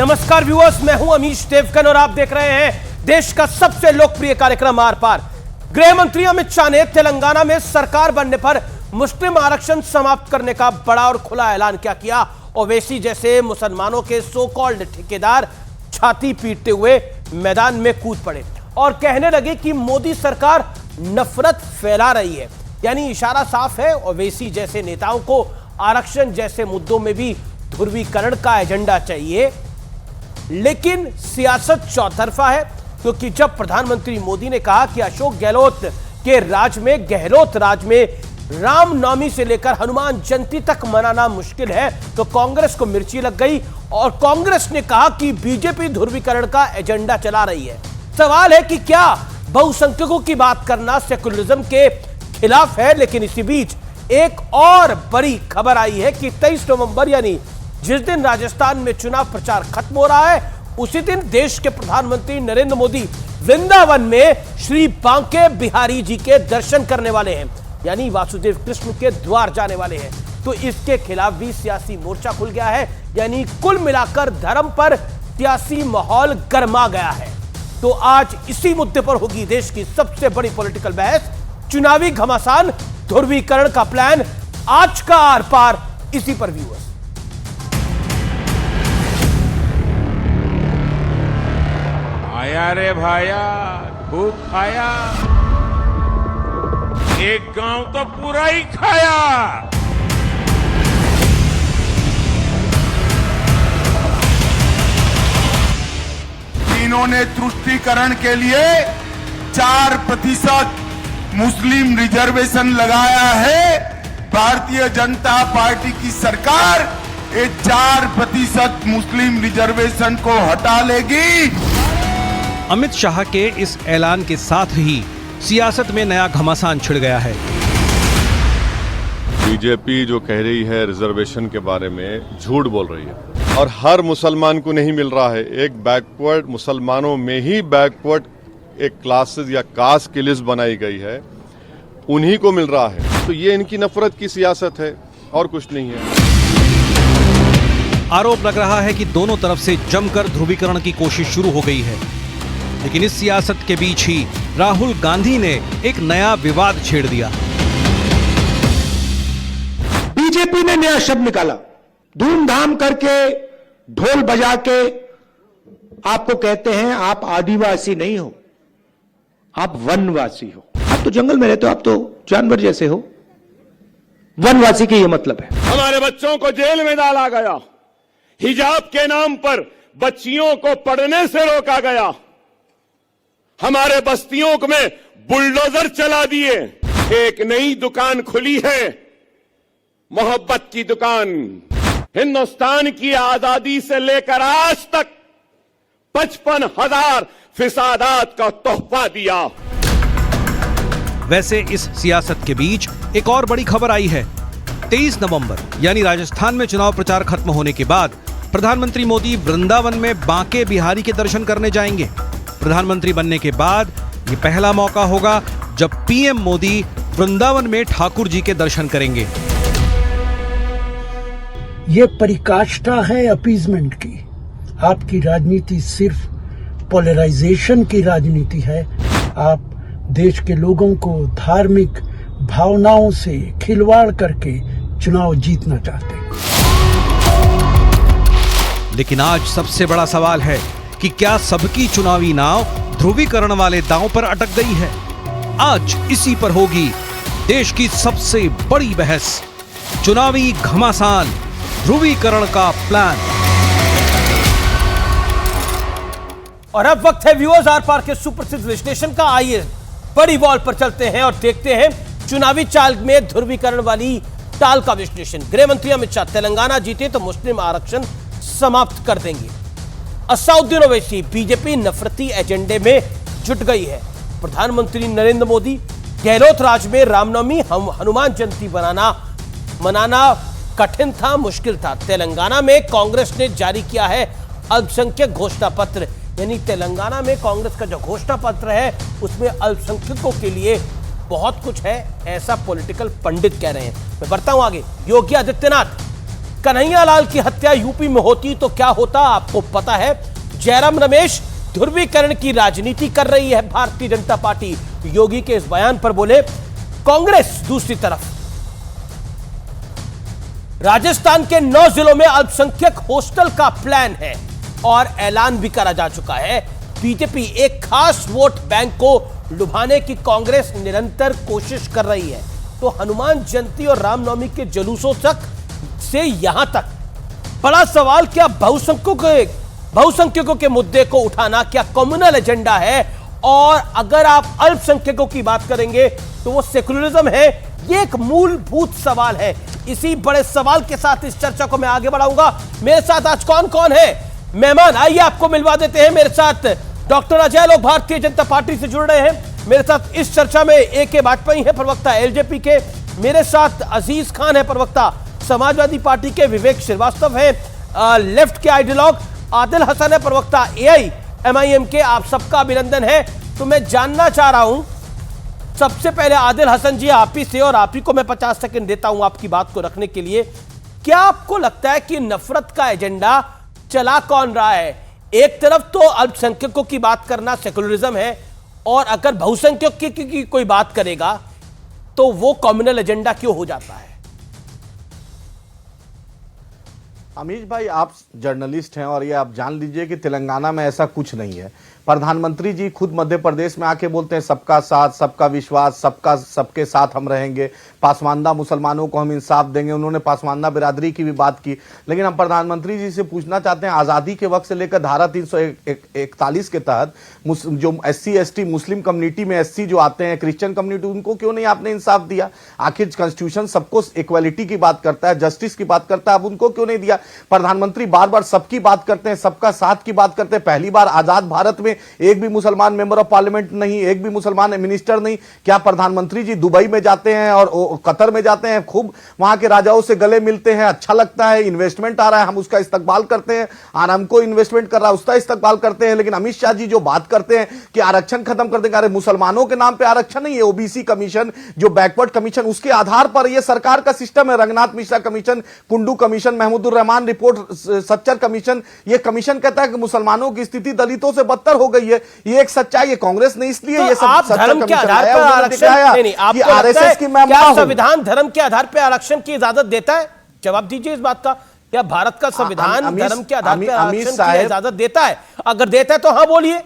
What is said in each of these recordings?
नमस्कार व्यूअर्स, मैं हूं अमीश देवगन और आप देख रहे हैं देश का सबसे लोकप्रिय कार्यक्रम आर पार। गृह मंत्री अमित शाह ने तेलंगाना में सरकार बनने पर मुस्लिम आरक्षण समाप्त करने का बड़ा और खुला ऐलान क्या किया। ओवैसी जैसे मुसलमानों के सो कॉल्ड ठेकेदार छाती पीटते हुए मैदान में कूद पड़े और कहने लगे कि मोदी सरकार नफरत फैला रही है। यानी इशारा साफ है, ओवैसी जैसे नेताओं को आरक्षण जैसे मुद्दों में भी ध्रुवीकरण का एजेंडा चाहिए। लेकिन सियासत चौतरफा है, क्योंकि जब प्रधानमंत्री मोदी ने कहा कि अशोक गहलोत के राज में, गहलोत राज में रामनवमी से लेकर हनुमान जयंती तक मनाना मुश्किल है, तो कांग्रेस को मिर्ची लग गई और कांग्रेस ने कहा कि बीजेपी ध्रुवीकरण का एजेंडा चला रही है। सवाल है कि क्या बहुसंख्यकों की बात करना सेकुलरिज्म के खिलाफ है। लेकिन इसी बीच एक और बड़ी खबर आई है कि 23 नवंबर यानी जिस दिन राजस्थान में चुनाव प्रचार खत्म हो रहा है, उसी दिन देश के प्रधानमंत्री नरेंद्र मोदी वृंदावन में श्री बांके बिहारी जी के दर्शन करने वाले हैं, यानी वासुदेव कृष्ण के द्वार जाने वाले हैं। तो इसके खिलाफ भी सियासी मोर्चा खुल गया है, यानी कुल मिलाकर धर्म पर सियासी माहौल गर्मा गया है। तो आज इसी मुद्दे पर होगी देश की सबसे बड़ी पॉलिटिकल बहस, चुनावी घमासान, ध्रुवीकरण का प्लान। आज का आर पार इसी पर व्यूअर्स। आया रे भाया, खूब खाया, एक गांव तो पूरा ही खाया। इन्होंने तुष्टीकरण के लिए 4% मुस्लिम रिजर्वेशन लगाया है। भारतीय जनता पार्टी की सरकार ये 4% मुस्लिम रिजर्वेशन को हटा लेगी। अमित शाह के इस ऐलान के साथ ही सियासत में नया घमासान छिड़ गया है। बीजेपी जो कह रही है रिजर्वेशन के बारे में, झूठ बोल रही है और हर मुसलमान को नहीं मिल रहा है। एक बैकवर्ड मुसलमानों में ही बैकवर्ड एक क्लासेस या कास्ट की लिस्ट बनाई गई है, उन्हीं को मिल रहा है। तो ये इनकी नफरत की सियासत है और कुछ नहीं है। आरोप लग रहा है कि दोनों तरफ से जमकर ध्रुवीकरण की कोशिश शुरू हो गई है। लेकिन इस सियासत के बीच ही राहुल गांधी ने एक नया विवाद छेड़ दिया। बीजेपी ने नया शब्द निकाला, धूमधाम करके ढोल बजा के आपको कहते हैं आप आदिवासी नहीं हो, आप वनवासी हो। आप तो जंगल में रहते हो, आप तो जानवर जैसे हो। वनवासी के ये मतलब है। हमारे बच्चों को जेल में डाला गया, हिजाब के नाम पर बच्चियों को पढ़ने से रोका गया, हमारे बस्तियों में बुलडोजर चला दिए। एक नई दुकान खुली है, मोहब्बत की दुकान। हिंदुस्तान की आजादी से लेकर आज तक 55,000 फिसादात का तोहफा दिया। वैसे इस सियासत के बीच एक और बड़ी खबर आई है। 23 नवंबर यानी राजस्थान में चुनाव प्रचार खत्म होने के बाद प्रधानमंत्री मोदी वृंदावन में बांके बिहारी के दर्शन करने जाएंगे। प्रधानमंत्री बनने के बाद ये पहला मौका होगा जब पीएम मोदी वृंदावन में ठाकुर जी के दर्शन करेंगे। ये परिकाष्ठा है अपीजमेंट की। आपकी राजनीति सिर्फ पोलराइजेशन की राजनीति है। आप देश के लोगों को धार्मिक भावनाओं से खिलवाड़ करके चुनाव जीतना चाहते हैं। लेकिन आज सबसे बड़ा सवाल है कि क्या सबकी चुनावी नाव ध्रुवीकरण वाले दांव पर अटक गई है। आज इसी पर होगी देश की सबसे बड़ी बहस, चुनावी घमासान, ध्रुवीकरण का प्लान। और अब वक्त है व्यूअर्स आर पार के सुप्रसिद्ध विश्लेषण का। आइए बड़ी वॉल पर चलते हैं और देखते हैं चुनावी चाल में ध्रुवीकरण वाली टाल का विश्लेषण। गृह मंत्री अमित शाह तेलंगाना जीते तो मुस्लिम आरक्षण समाप्त कर देंगे। असदुद्दीन ओवैसी बीजेपी नफरती एजेंडे में जुट गई है। प्रधानमंत्री नरेंद्र मोदी गहलोत राज में रामनवमी हनुमान जयंती मनाना कठिन था, मुश्किल था। तेलंगाना में कांग्रेस ने जारी किया है अल्पसंख्यक घोषणा पत्र, यानी तेलंगाना में कांग्रेस का जो घोषणा पत्र है उसमें अल्पसंख्यकों के लिए बहुत कुछ है, ऐसा पॉलिटिकल पंडित कह रहे हैं। मैं बढ़ता हूं आगे। योगी आदित्यनाथ कन्हैयालाल की हत्या यूपी में होती तो क्या होता आपको पता है? जयराम रमेश ध्रुवीकरण की राजनीति कर रही है भारतीय जनता पार्टी। योगी के इस बयान पर बोले कांग्रेस। दूसरी तरफ राजस्थान के 9 जिलों में अल्पसंख्यक हॉस्टल का प्लान है और ऐलान भी करा जा चुका है। बीजेपी एक खास वोट बैंक को लुभाने की कांग्रेस निरंतर कोशिश कर रही है। तो हनुमान जयंती और रामनवमी के जुलूसों तक से यहां तक बड़ा सवाल, क्या बहुसंख्यकों के मुद्दे को उठाना क्या कम्युनल एजेंडा है? और अगर आप अल्पसंख्यकों की बात करेंगे तो वो सेकुलरिज्म है। ये एक मूलभूत सवाल है। इसी बड़े सवाल के साथ इस चर्चा को मैं आगे बढ़ाऊंगा। मेरे साथ आज कौन कौन है मेहमान, आइए आपको मिलवा देते हैं। मेरे साथ डॉक्टर अजय लोग भारतीय जनता पार्टी से जुड़ रहे हैं। मेरे साथ इस चर्चा में ए.के. वाजपेयी है, प्रवक्ता एलजेपी के। मेरे साथ अजीज खान है, प्रवक्ता समाजवादी पार्टी के। विवेक श्रीवास्तव है, लेफ्ट के आइडियोलॉग। आदिल हसन है, प्रवक्ता एआईएमआईएम के। आप सबका अभिनंदन है। तो मैं जानना चाह रहा हूं सबसे पहले आदिल हसन जी आप ही से, और आप ही को मैं 50 सेकंड देता हूं आपकी बात को रखने के लिए। क्या आपको लगता है कि नफरत का एजेंडा चला कौन रहा है? एक तरफ तो अल्पसंख्यकों की बात करना सेकुलरिज्म है, और अगर बहुसंख्यक की कोई बात करेगा तो वो कम्युनल एजेंडा क्यों हो जाता है? अमीश भाई, आप जर्नलिस्ट हैं और ये आप जान लीजिए कि तेलंगाना में ऐसा कुछ नहीं है। प्रधानमंत्री जी खुद मध्य प्रदेश में आके बोलते हैं सबका साथ, सबका विश्वास, सबके साथ हम रहेंगे, पासमानदा मुसलमानों को हम इंसाफ देंगे। उन्होंने पासमानदा बिरादरी की भी बात की। लेकिन हम प्रधानमंत्री जी से पूछना चाहते हैं, आज़ादी के वक्त से लेकर धारा 341 के तहत जो SC ST मुस्लिम कम्युनिटी में SC जो आते हैं, क्रिश्चियन कम्युनिटी, उनको क्यों नहीं आपने इंसाफ दिया? आखिर कॉन्स्टिट्यूशन सबको इक्वालिटी की बात करता है, जस्टिस की बात करता है, अब उनको क्यों नहीं दिया? प्रधानमंत्री बार बार सबकी बात करते हैं, सबका साथ की बात करते हैं। पहली बार आजाद भारत में एक भी मुसलमान मेंबर ऑफ पार्लियामेंट नहीं, एक भी मुसलमान मिनिस्टर नहीं। क्या प्रधानमंत्री जी दुबई में जाते हैं और कतर में जाते हैं, खूब वहां के राजाओं से गले मिलते हैं, अच्छा लगता है, इन्वेस्टमेंट आ रहा है, हम उसका इस्तकबाल करते हैं, आरामको इन्वेस्टमेंट कर रहा है, उसका इस्तकबाल करते हैं। लेकिन अमित शाह जी जो बात करते हैं कि आरक्षण खत्म कर देंगे, अरे मुसलमानों के नाम पे आरक्षण नहीं है, ओबीसी कमीशन जो बैकवर्ड कमीशन, उसके आधार पर यह सरकार का सिस्टम है। Ranganath Mishra commission, Kundu commission, Mahmoodur Rahman report, Sachar commission, यह कमीशन कहता है कि मुसलमानों की स्थिति दलितों से बदतर हो गई है। ये एक सच्चाई है। कांग्रेस ने इसलिए तो ये सब आप धर्म के आधार पर आरक्षण, आरएसएस की मैं क्या संविधान धर्म के आधार पर आरक्षण की इजाजत देता है? जवाब दीजिए इस बात का। क्या भारत का संविधान धर्म के आधार पर आरक्षण की इजाजत देता है? अगर देता है तो हाँ बोलिए।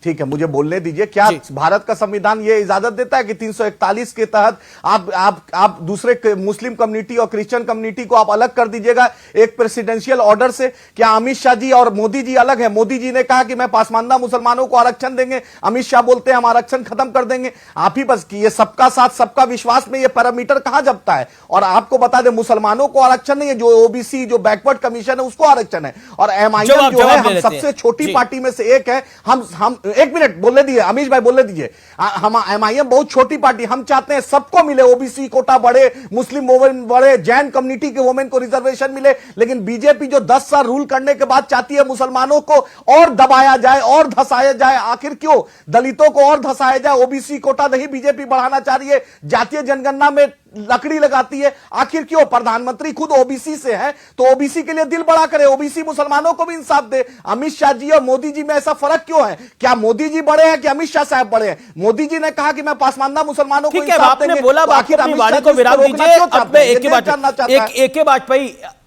ठीक है, मुझे बोलने दीजिए। क्या भारत का संविधान यह इजाजत देता है कि 341 के तहत आप दूसरे मुस्लिम कम्युनिटी और क्रिश्चियन कम्युनिटी को आप अलग कर दीजिएगा एक प्रेसिडेंशियल ऑर्डर से? क्या अमित शाह जी और मोदी जी अलग है? मोदी जी ने कहा कि मैं पासमानदा मुसलमानों को आरक्षण देंगे, अमित शाह बोलते हैं हम आरक्षण खत्म कर देंगे। आप ही बस ये सबका साथ सबका विश्वास में ये पैरामीटर कहां जपता है? और आपको बता दें, मुसलमानों को आरक्षण नहीं है, जो ओबीसी जो बैकवर्ड कमीशन है उसको आरक्षण है। और एमआईएम जो है, हम सबसे छोटी पार्टी में से एक है। हम एक मिनट बोलने दीजिए, अमीश भाई बोलने दीजिए। हम एमआईएम बहुत छोटी पार्टी, हम चाहते हैं सबको मिले, ओबीसी कोटा बढ़े, मुस्लिम वोमेन बढ़े, जैन कम्युनिटी के वोमेन को रिजर्वेशन मिले। लेकिन बीजेपी जो 10 साल रूल करने के बाद चाहती है मुसलमानों को और दबाया जाए और धसाया जाए। आखिर क्यों? दलितों को और धसाया जाए, ओबीसी कोटा नहीं बीजेपी बढ़ाना चाह रही है, जातीय जनगणना में लकड़ी लगाती है। आखिर क्यों? प्रधानमंत्री खुद ओबीसी से है तो ओबीसी के लिए दिल बड़ा करे, ओबीसी मुसलमानों को भी इंसाफ दे। अमित शाह जी और मोदी जी में ऐसा फर्क क्यों है? क्या मोदी जी बड़े हैं कि अमित शाह साहब बड़े हैं? मोदी जी ने कहा कि मैं पासमानदा मुसलमानों को इंसाफ देंगे, बोला तो आखिर अमित शाह को विराम दीजिए। अब मैं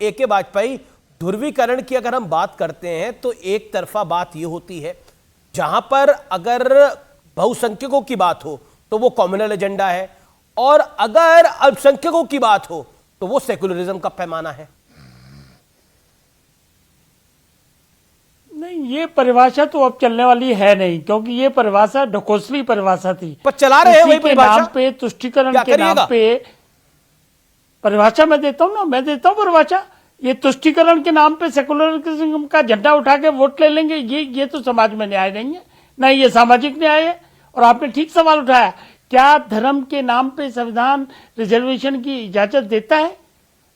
ए.के. वाजपेयी ध्रुवीकरण की अगर हम बात करते हैं तो एक तरफा बात यह होती है, जहां पर अगर बहुसंख्यकों की बात हो तो वो कम्युनल एजेंडा है, और अगर अल्पसंख्यकों की बात हो तो वो सेकुलरिज्म का पैमाना है। नहीं, ये परिभाषा तो अब चलने वाली है नहीं, क्योंकि ये परिभाषा ढकोसली परिभाषा थी। पर चला रहे हैं वही परिभाषा नाम पे, तुष्टीकरण के नाम पे परिभाषा मैं देता हूं ना, मैं देता हूं परिभाषा। ये तुष्टीकरण के नाम पे सेकुलरिज्म का झंडा उठा के वोट ले लेंगे, ये तो समाज में न्याय नहीं है, ना ये सामाजिक न्याय है। और आपने ठीक सवाल उठाया, क्या धर्म के नाम पे संविधान रिजर्वेशन की इजाजत देता है?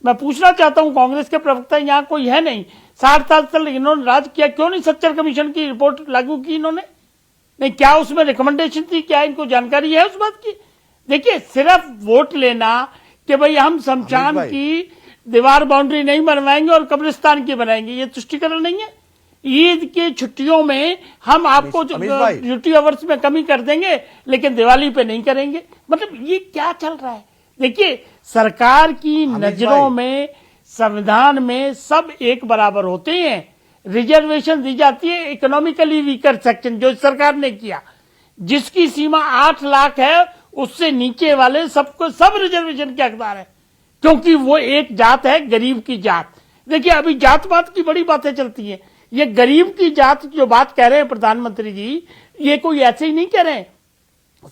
मैं पूछना चाहता हूं, कांग्रेस के प्रवक्ता यहाँ कोई है नहीं, 60 साल तक इन्होंने राज किया, क्यों नहीं सच्चर कमीशन की रिपोर्ट लागू की इन्होंने? नहीं, क्या उसमें रिकमेंडेशन थी? क्या इनको जानकारी है उस बात की? देखिए, सिर्फ वोट लेना कि भाई हम शमशान भाई। की दीवार बाउंड्री नहीं बनवाएंगे और कब्रिस्तान की बनाएंगे, ये तुष्टिकरण नहीं है। ईद की छुट्टियों में हम आपको अमीश भाई। ड्यूटी आवर्स में कमी कर देंगे लेकिन दिवाली पे नहीं करेंगे। मतलब ये क्या चल रहा है? देखिए, सरकार की नजरों में, संविधान में सब एक बराबर होते हैं। रिजर्वेशन दी जाती है इकोनॉमिकली वीकर सेक्शन, जो सरकार ने किया, जिसकी सीमा 8 लाख है, उससे नीचे वाले सबको सब रिजर्वेशन के हकदार है, क्योंकि वो एक जात है, गरीब की जात। देखिए, अभी जात पात की बड़ी बातें चलती हैं। ये गरीब की जात जो बात कह रहे हैं प्रधानमंत्री जी, ये कोई ऐसे ही नहीं कह रहे हैं।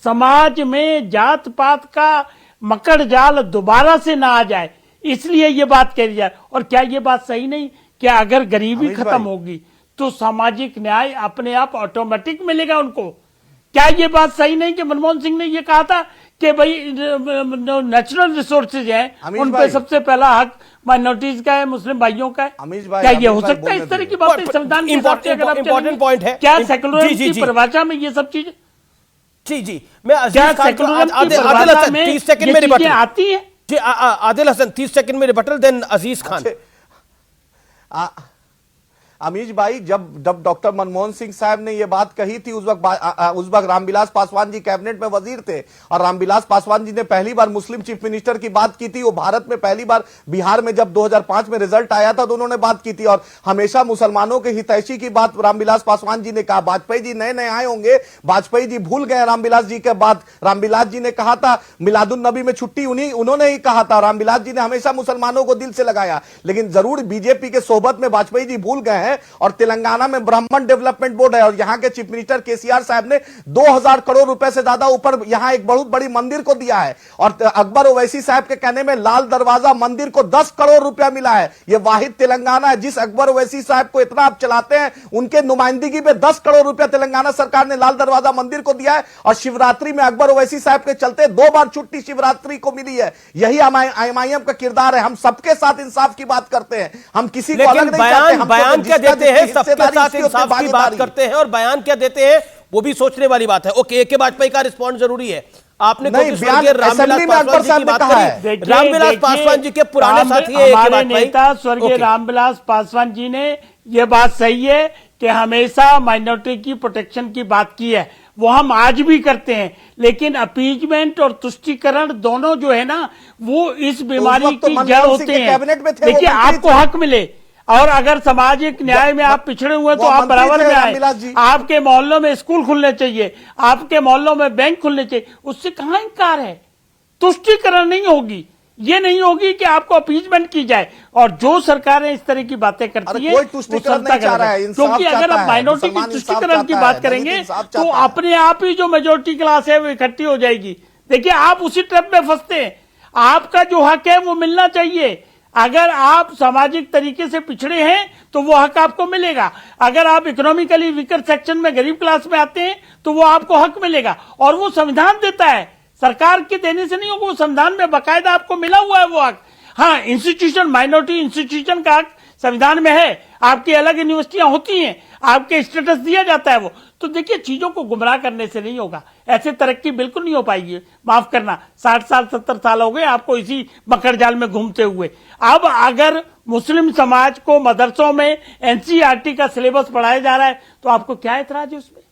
समाज में जात पात का मकड़ जाल दोबारा से ना आ जाए, इसलिए ये बात कह रही जाए। और क्या ये बात सही नहीं कि अगर गरीबी अमीश खत्म भाई। होगी तो सामाजिक न्याय अपने आप ऑटोमेटिक मिलेगा उनको? क्या ये बात सही नहीं कि मनमोहन सिंह ने ये कहा था कि भाई नेचुरल रिसोर्सेज हैं, अमीश उन पे भाई। सबसे पहला हक माइनॉरिटीज का है, मुस्लिम भाइयों का है? अमीश भाई, क्या ये हो अमीश भाई सकता है? इस बोलने तरह की दीजिए। बातें संविधान के हिसाब से अगर आप इंपॉर्टेंट चलेंगे, पॉइंट है। क्या जी, सेकुलरिज्म जी, की जी। परिभाषा में ये सब चीजें, जी मैं अजीज क्या खान को सेकुलरिज्म की आदिल परिभाषा हसन में 30 सेकंड ये में चीजें रिबटल आती है? जी आदिल हसन 30 सेकंड में रिबटल, देन अजीज खान। अमीश भाई, जब डॉक्टर मनमोहन सिंह साहब ने यह बात कही थी, उस वक्त रामविलास पासवान जी कैबिनेट में वजीर थे, और रामविलास पासवान जी ने पहली बार मुस्लिम चीफ मिनिस्टर की बात की थी। वो भारत में पहली बार बिहार में जब 2005 में रिजल्ट आया था तो उन्होंने बात की थी, और हमेशा मुसलमानों के हितैषी की बात रामविलास पासवान जी ने कहा। वाजपेयी जी नए नए आए होंगे, वाजपेयी जी भूल गए रामविलास जी के बात। रामविलास जी ने कहा था मिलादुन नबी में छुट्टी उन्होंने ही कहा था। रामविलास जी ने हमेशा मुसलमानों को दिल से लगाया, लेकिन जरूर बीजेपी के सोहबत में वाजपेयी जी भूल गए हैं। और तेलंगाना में ब्राह्मण डेवलपमेंट बोर्ड है, और यहां के चीफ मिनिस्टर केसीआर साहब ने 2000 करोड़ रुपए से ज्यादा ऊपर यहां एक बहुत बड़ी मंदिर को दिया है। और अकबर ओवैसी साहब के कहने में लाल दरवाजा मंदिर को 10 करोड़ रुपया मिला है। यह वाहिद तेलंगाना है जिस अकबर ओवैसी साहब को इतना आप चलाते हैं, उनके नुमाइंदगी में 10 करोड़ रुपया तेलंगाना सरकार ने लाल दरवाजा मंदिर को दिया है। और शिवरात्रि में अकबर ओवैसी साहब के चलते 2 बार छुट्टी शिवरात्रि को मिली है। यही एमआईएम का किरदार है। हम सबके साथ इंसाफ की बात करते हैं, हम किसी को अलग नहीं चाहते। हम बयान क्या देते हैं, सबके साथ इंसाफ की बात करते हैं, और बयान क्या देते हैं वो भी सोचने वाली बात है। ओके, ए के वाजपेयी का रिस्पॉन्ड जरूरी है। आपने नहीं, बयान असेंबली में अकबर साहब ने कहा है। रामविलास पासवान जी के पुराने साथी है हमारे नेता स्वर्गीय रामविलास पासवान जी ने यह बात सही है कि हमेशा माइनॉरिटी की प्रोटेक्शन की बात की है, वो हम आज भी करते हैं। लेकिन अपीजमेंट और तुष्टीकरण दोनों जो है ना, वो इस बीमारी की जड़ होते हैं। देखिए, आपको हक मिले, और अगर सामाजिक न्याय में आप पिछड़े हुए तो आप बराबर में आए। आपके मोहल्लों में स्कूल खुलने चाहिए, आपके मोहल्लों में बैंक खुलने चाहिए, उससे कहां इनकार है? तुष्टीकरण नहीं होगी, ये नहीं होगी कि आपको अपीजमेंट की जाए। और जो सरकारें इस तरह की बातें करती है, क्योंकि अगर आप माइनॉरिटी की तुष्टीकरण की बात करेंगे तो अपने आप ही जो मेजोरिटी क्लास है वो इकट्ठी हो जाएगी। देखिए, आप उसी ट्रैप में फंसते हैं। आपका जो हक है वो मिलना चाहिए। अगर आप सामाजिक तरीके से पिछड़े हैं तो वो हक आपको मिलेगा। अगर आप इकोनॉमिकली वीकर सेक्शन में गरीब क्लास में आते हैं तो वो आपको हक मिलेगा, और वो संविधान देता है, सरकार के देने से नहीं होगा, वो संविधान में बाकायदा आपको मिला हुआ है वो हक। हाँ, इंस्टीट्यूशन, माइनॉरिटी इंस्टीट्यूशन का हक संविधान में है। आपकी अलग यूनिवर्सिटियां होती हैं, आपके स्टेटस दिया जाता है वो। तो देखिए, चीजों को गुमराह करने से नहीं होगा, ऐसे तरक्की बिल्कुल नहीं हो पाएगी। माफ करना, 60 साल 70 साल हो गए आपको इसी मकड़ जाल में घूमते हुए। अब अगर मुस्लिम समाज को मदरसों में एनसीईआरटी का सिलेबस पढ़ाया जा रहा है तो आपको क्या एतराज है उसमें?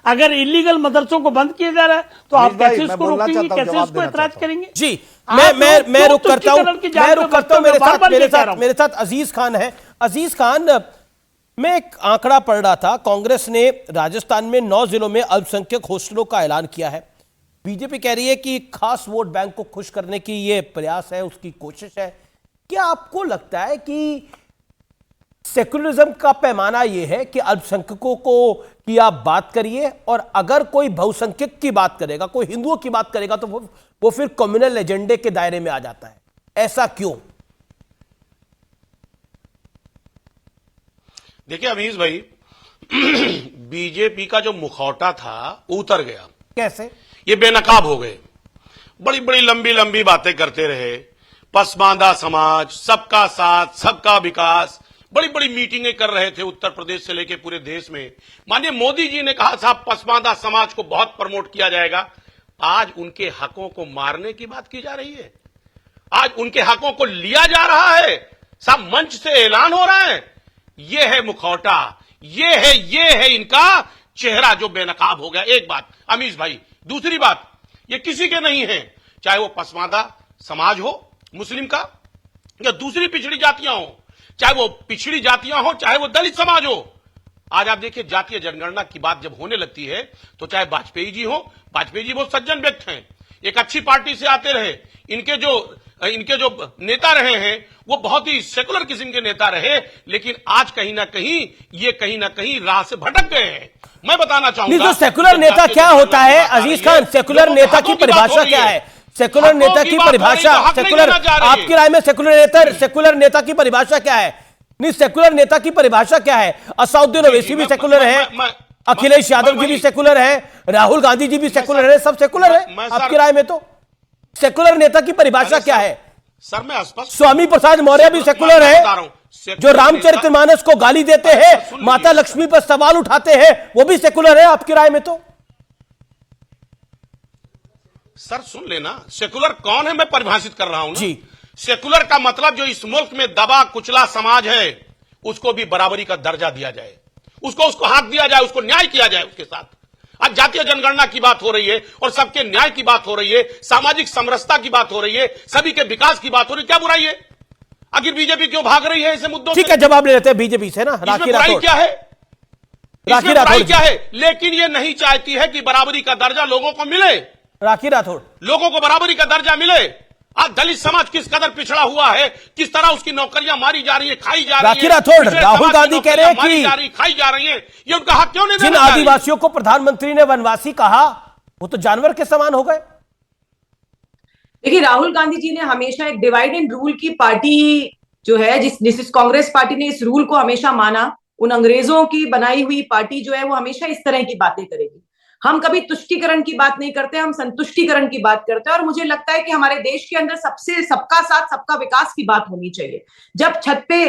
अगर इलीगल मदरसों को बंद किया जा रहा है तो आप कैसे इसको रोकेंगे, कैसे इसको एतराज करेंगे? जी, मैं रुक करता हूं। मेरे साथ अजीज खान है। अजीज खान, मैं एक आंकड़ा पढ़ रहा था, कांग्रेस ने राजस्थान में 9 जिलों में अल्पसंख्यक हॉस्टलों का ऐलान किया है। बीजेपी कह रही है कि खास वोट बैंक को खुश करने की यह प्रयास है, उसकी कोशिश है। क्या आपको लगता है कि सेकुलरिज्म का पैमाना यह है कि अल्पसंख्यकों को की आप बात करिए, और अगर कोई बहुसंख्यक की बात करेगा, कोई हिंदुओं की बात करेगा, तो वो फिर कम्युनल एजेंडे के दायरे में आ जाता है? ऐसा क्यों? देखिए अमीश भाई, बीजेपी का जो मुखौटा था उतर गया। कैसे? ये बेनकाब हो गए, बड़ी बड़ी लंबी लंबी बातें करते रहे। पसमानदा समाज, सबका साथ, सबका विकास, बड़ी बड़ी मीटिंगें कर रहे थे उत्तर प्रदेश से लेकर पूरे देश में। माननीय मोदी जी ने कहा था पसमानदा समाज को बहुत प्रमोट किया जाएगा। आज उनके हकों को मारने की बात की जा रही है। आज उनके हकों को लिया जा रहा है, सब मंच से ऐलान हो रहा है। ये है मुखौटा, ये है इनका चेहरा जो बेनकाब हो गया। एक बात अमीश भाई, दूसरी बात, ये किसी के नहीं है, चाहे वो पसमानदा समाज हो मुस्लिम का या दूसरी पिछड़ी जातियां हो, चाहे वो पिछड़ी जातियां हो, चाहे वो दलित समाज हो। आज आप देखिए जातीय जनगणना की बात जब होने लगती है तो चाहे वाजपेयी जी हो, वाजपेयी जी बहुत सज्जन व्यक्ति हैं, एक अच्छी पार्टी से आते रहे, इनके जो नेता रहे हैं वो बहुत ही सेकुलर किस्म के नेता रहे, लेकिन आज कहीं ना कहीं राह से भटक गए हैं। मैं बताना चाहूंगा तो सेकुलर नेता क्या होता है अजीज खान? सेकुलर नेता की परिभाषा क्या है? सेकुलर नेता की परिभाषा, सेकुलर, आपकी राय में सेकुलर नेता की परिभाषा क्या है? नहीं, सेकुलर नेता की परिभाषा क्या है? असदुद्दीन ओवैसी भी सेकुलर है, अखिलेश यादव जी भी सेकुलर है, राहुल गांधी जी भी सेकुलर है, सब सेकुलर है आपकी राय में। तो सेकुलर नेता की परिभाषा क्या है? सर मैं स्पष्ट, स्वामी प्रसाद मौर्य भी सेकुलर है, जो रामचरितमानस को गाली देते हैं, माता लक्ष्मी पर सवाल उठाते हैं, वो भी सेकुलर है आपकी राय में। तो सर सुन लेना, सेकुलर कौन है मैं परिभाषित कर रहा हूं ना जी। सेकुलर का मतलब जो इस मुल्क में दबा कुचला समाज है उसको भी बराबरी का दर्जा दिया जाए, उसको हक दिया जाए, उसको न्याय किया जाए उसके साथ। आज जातीय जनगणना की बात हो रही है और सबके न्याय की बात हो रही है, सामाजिक समरसता की बात हो रही है, सभी के विकास की बात हो रही है, क्या बुराई है? आखिर बीजेपी क्यों भाग रही है ऐसे मुद्दों से? ठीक है, जवाब ले लेते हैं बीजेपी से ना। राखी राठौड़ क्या है? राखी राठौड़ क्या है? लेकिन ये नहीं चाहती है कि बराबरी का दर्जा लोगों को मिले। राखी राठौड़, लोगों को बराबरी का दर्जा मिले। आज दलित समाज किस कदर पिछड़ा हुआ है, किस तरह उसकी नौकरियां मारी जा रही है, खाई जा रही है। राखी राठौड़, राहुल गांधी कह रहे हैं कि खाई जा रही है, ये उनका हक क्यों नहीं? जिन आदिवासियों को प्रधानमंत्री ने वनवासी कहा वो तो जानवर के समान हो गए। देखिए, राहुल गांधी जी ने हमेशा एक डिवाइड एंड रूल की पार्टी जो है, जिस कांग्रेस पार्टी ने इस रूल को हमेशा माना, उन अंग्रेजों की बनाई हुई पार्टी जो है वो हमेशा इस तरह की बातें करेगी। हम कभी तुष्टीकरण की बात नहीं करते, हम संतुष्टीकरण की बात करते हैं। और मुझे लगता है कि हमारे देश के अंदर सबसे सबका साथ सबका विकास की बात होनी चाहिए। जब छत पे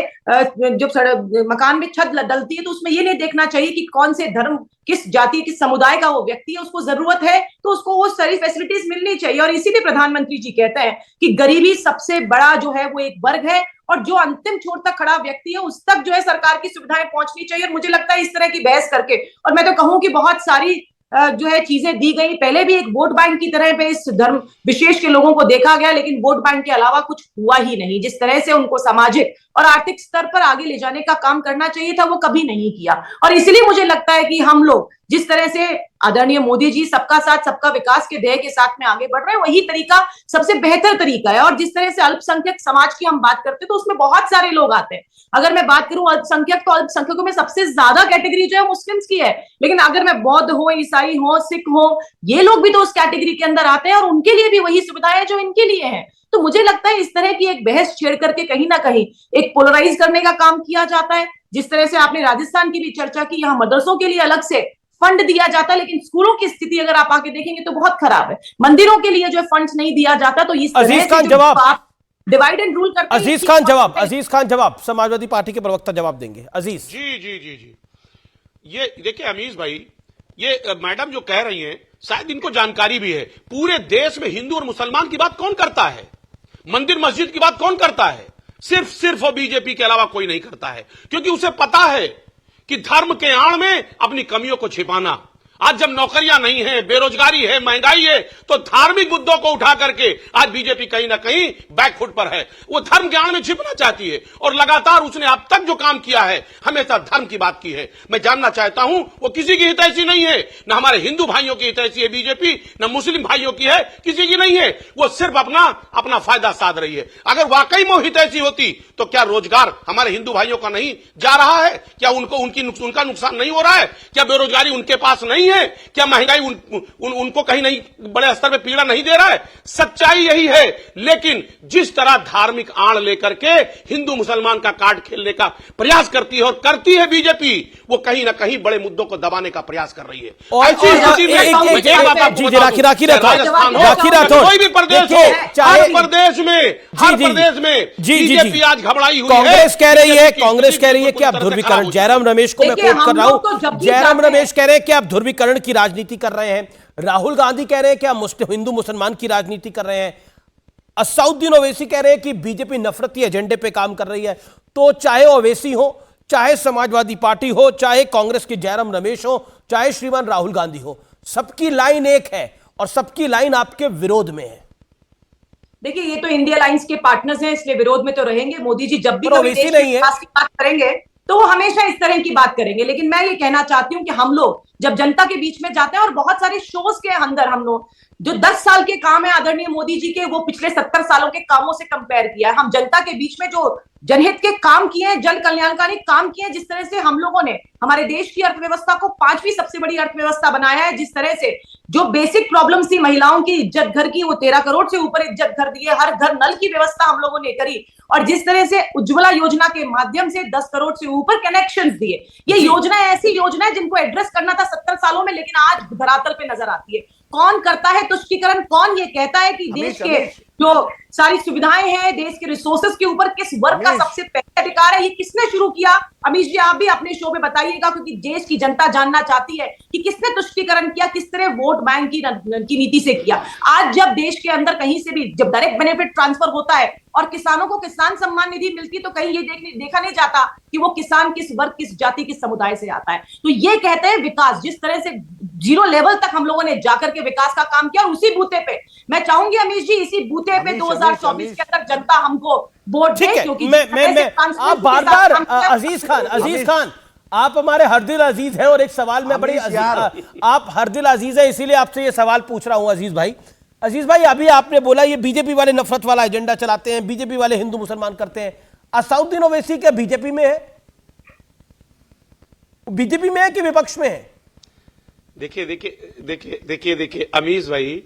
जब मकान में छत डलती है तो उसमें ये नहीं देखना चाहिए कि कौन से धर्म, किस जाति, किस समुदाय का वो व्यक्ति है, उसको जरूरत है तो उसको वो सारी फैसिलिटीज मिलनी चाहिए। और इसीलिए प्रधानमंत्री जी कहते हैं कि गरीबी सबसे बड़ा जो है वो एक वर्ग है और जो अंतिम छोर तक खड़ा व्यक्ति है उस तक जो है सरकार की सुविधाएं पहुंचनी चाहिए। और मुझे लगता है इस तरह की बहस करके, और मैं तो कहूं कि बहुत सारी जो है चीजें दी गई, पहले भी एक वोट बैंक की तरह पे इस धर्म विशेष के लोगों को देखा गया, लेकिन वोट बैंक के अलावा कुछ हुआ ही नहीं। जिस तरह से उनको सामाजिक और आर्थिक स्तर पर आगे ले जाने का काम करना चाहिए था वो कभी नहीं किया। और इसलिए मुझे लगता है कि हम लोग जिस तरह से आदरणीय मोदी जी सबका साथ सबका विकास के ध्येय के साथ में आगे बढ़ रहे हैं, वही तरीका सबसे बेहतर तरीका है। और जिस तरह से अल्पसंख्यक समाज की हम बात करते हैं तो उसमें बहुत सारे लोग आते हैं। अगर मैं बात करूं अल्पसंख्यक, तो अल्पसंख्यकों में सबसे ज्यादा कैटेगरी जो है मुस्लिम्स की है, लेकिन अगर मैं बौद्ध हो, ईसाई हो, सिख हो, ये लोग भी तो उस कैटेगरी के अंदर आते हैं और उनके लिए भी वही सुविधाएं जो इनके लिए है। तो मुझे लगता है इस तरह की एक बहस छेड़ करके कहीं ना कहीं एक पोलराइज करने का काम किया जाता है। जिस तरह से आपने राजस्थान की भी चर्चा की, यहाँ मदरसों के लिए अलग से फंड दिया जाता है, लेकिन स्कूलों की स्थिति अगर आप आके देखेंगे तो बहुत खराब है। मंदिरों के लिए जो फंड नहीं दिया जाता। तो इस अजीज खान जवाब, डिवाइड एंड रूल करते हैं। अजीज खान जवाब, समाजवादी पार्टी के प्रवक्ता जवाब देंगे। अजीज जी, ये देखिए अमीश भाई, ये मैडम जो कह रही हैं शायद इनको जानकारी भी है, पूरे देश में हिंदू और मुसलमान की बात कौन करता है, मंदिर मस्जिद की बात कौन करता है? सिर्फ बीजेपी के अलावा कोई नहीं करता है, क्योंकि उसे पता है कि धर्म के आड़ में अपनी कमियों को छिपाना। आज जब नौकरियां नहीं है, बेरोजगारी है, महंगाई है, तो धार्मिक मुद्दों को उठा करके आज बीजेपी कहीं ना कहीं बैकफुट पर है। वो धर्म के आड़ में छिपना चाहती है और लगातार उसने अब तक जो काम किया है हमेशा धर्म की बात की है। मैं जानना चाहता हूं, वो किसी की हितैषी नहीं है, न हमारे हिंदू भाइयों की हितैषी है बीजेपी, न मुस्लिम भाइयों की है, किसी की नहीं है। वो सिर्फ अपना फायदा साध रही है। अगर वाकई में हितैषी होती तो क्या रोजगार हमारे हिंदू भाइयों का नहीं जा रहा है? क्या उनका नुकसान नहीं हो रहा है? क्या बेरोजगारी उनके पास नहीं है? क्या महंगाई उनको कहीं नहीं बड़े स्तर पे पीड़ा नहीं दे रहा है? सच्चाई यही है। लेकिन जिस तरह धार्मिक आड़ लेकर के हिंदू मुसलमान का कार्ड खेलने का प्रयास करती है और करती है बीजेपी, वो कहीं ना कहीं बड़े मुद्दों को दबाने का प्रयास कर रही है। कोई भी प्रदेश हो, हर प्रदेश में बीजेपी आज घबराई हुई है। कांग्रेस कह रही है कि आप ध्रुवीकरण, जयराम रमेश को मैं कोट कर रहा हूं, जयराम रमेश कह रहे हैं कि आप ध्रुवीकरण की राजनीति कर रहे हैं। राहुल गांधी कह रहे हैं कि आप हिंदू मुसलमान की राजनीति कर रहे हैं। असदुद्दीन ओवैसी कह रहे हैं कि बीजेपी नफरती एजेंडे पे काम कर रही है। तो चाहे ओवैसी हो, चाहे समाजवादी पार्टी हो, चाहे कांग्रेस के जयराम रमेश हो, चाहे श्रीमान राहुल गांधी हो, सबकी लाइन एक है और सबकी लाइन आपके विरोध में है। देखिए, ये तो इंडिया लाइंस के पार्टनर्स हैं, इसलिए विरोध में तो रहेंगे। मोदी जी जब भी कभी देश के विकास की बात करेंगे तो वो हमेशा इस तरह की बात करेंगे। लेकिन मैं ये कहना चाहती हूँ कि हम लोग जब जनता के बीच में जाते हैं और बहुत सारे शोज के अंदर हम लोग जो 10 साल के काम है आदरणीय मोदी जी के, वो पिछले 70 सालों के कामों से कंपेयर किया है। हम जनता के बीच में जो जनहित के काम किए हैं, जन कल्याणकारी काम किए हैं, जिस तरह से हम लोगों ने हमारे देश की अर्थव्यवस्था को 5वीं सबसे बड़ी अर्थव्यवस्था बनाया है, जिस तरह से जो बेसिक प्रॉब्लम्स थी महिलाओं की इज्जत घर की, वो 13 करोड़ से ऊपर इज्जत घर दिए, हर घर नल की व्यवस्था हम लोगों ने करी, और जिस तरह से उज्ज्वला योजना के माध्यम से 10 करोड़ से ऊपर कनेक्शन दिए। ये योजना ऐसी योजना है जिनको एड्रेस करना था 70 सालों में, लेकिन आज धरातल पे नजर आती है। कौन करता है तुष्टीकरण? कौन ये कहता है कि देश के जो सारी सुविधाएं हैं, देश के रिसोर्सेस के ऊपर किस वर्ग का सबसे पहले अधिकार है? ये किसने शुरू किया? अमीश जी, आप भी अपने शो में बताइएगा, क्योंकि देश की जनता जानना चाहती है कि किसने तुष्टीकरण किया, किस तरह वोट बैंक की नीति से किया। आज जब देश के अंदर कहीं से भी जब डायरेक्ट बेनिफिट ट्रांसफर होता है और किसानों को किसान सम्मान निधि मिलती, तो कहीं ये देखा नहीं जाता कि वो किसान किस वर्ग, किस जाति, किस समुदाय से आता है। तो ये कहते हैं विकास। जिस तरह से 0 लेवल तक हम लोगों ने जाकर के विकास का काम किया, और उसी बूते पे मैं चाहूंगी अमीश जी, इसी बूते पे 2024 के अंदर जनता हमको वोट दे, क्योंकि आप बार-बार अजीज खान आप हमारे हरदिल अजीज हैं, और एक सवाल में बड़ी आप हरदिल अजीज है, इसीलिए आपसे ये सवाल पूछ रहा हूं। अजीज भाई, अभी आपने बोला ये बीजेपी वाले नफरत वाला एजेंडा चलाते हैं, बीजेपी वाले हिंदू मुसलमान करते हैं। असदुद्दीन ओवैसी क्या बीजेपी में है? बीजेपी में है कि विपक्ष में है? देखिए अमीश भाई,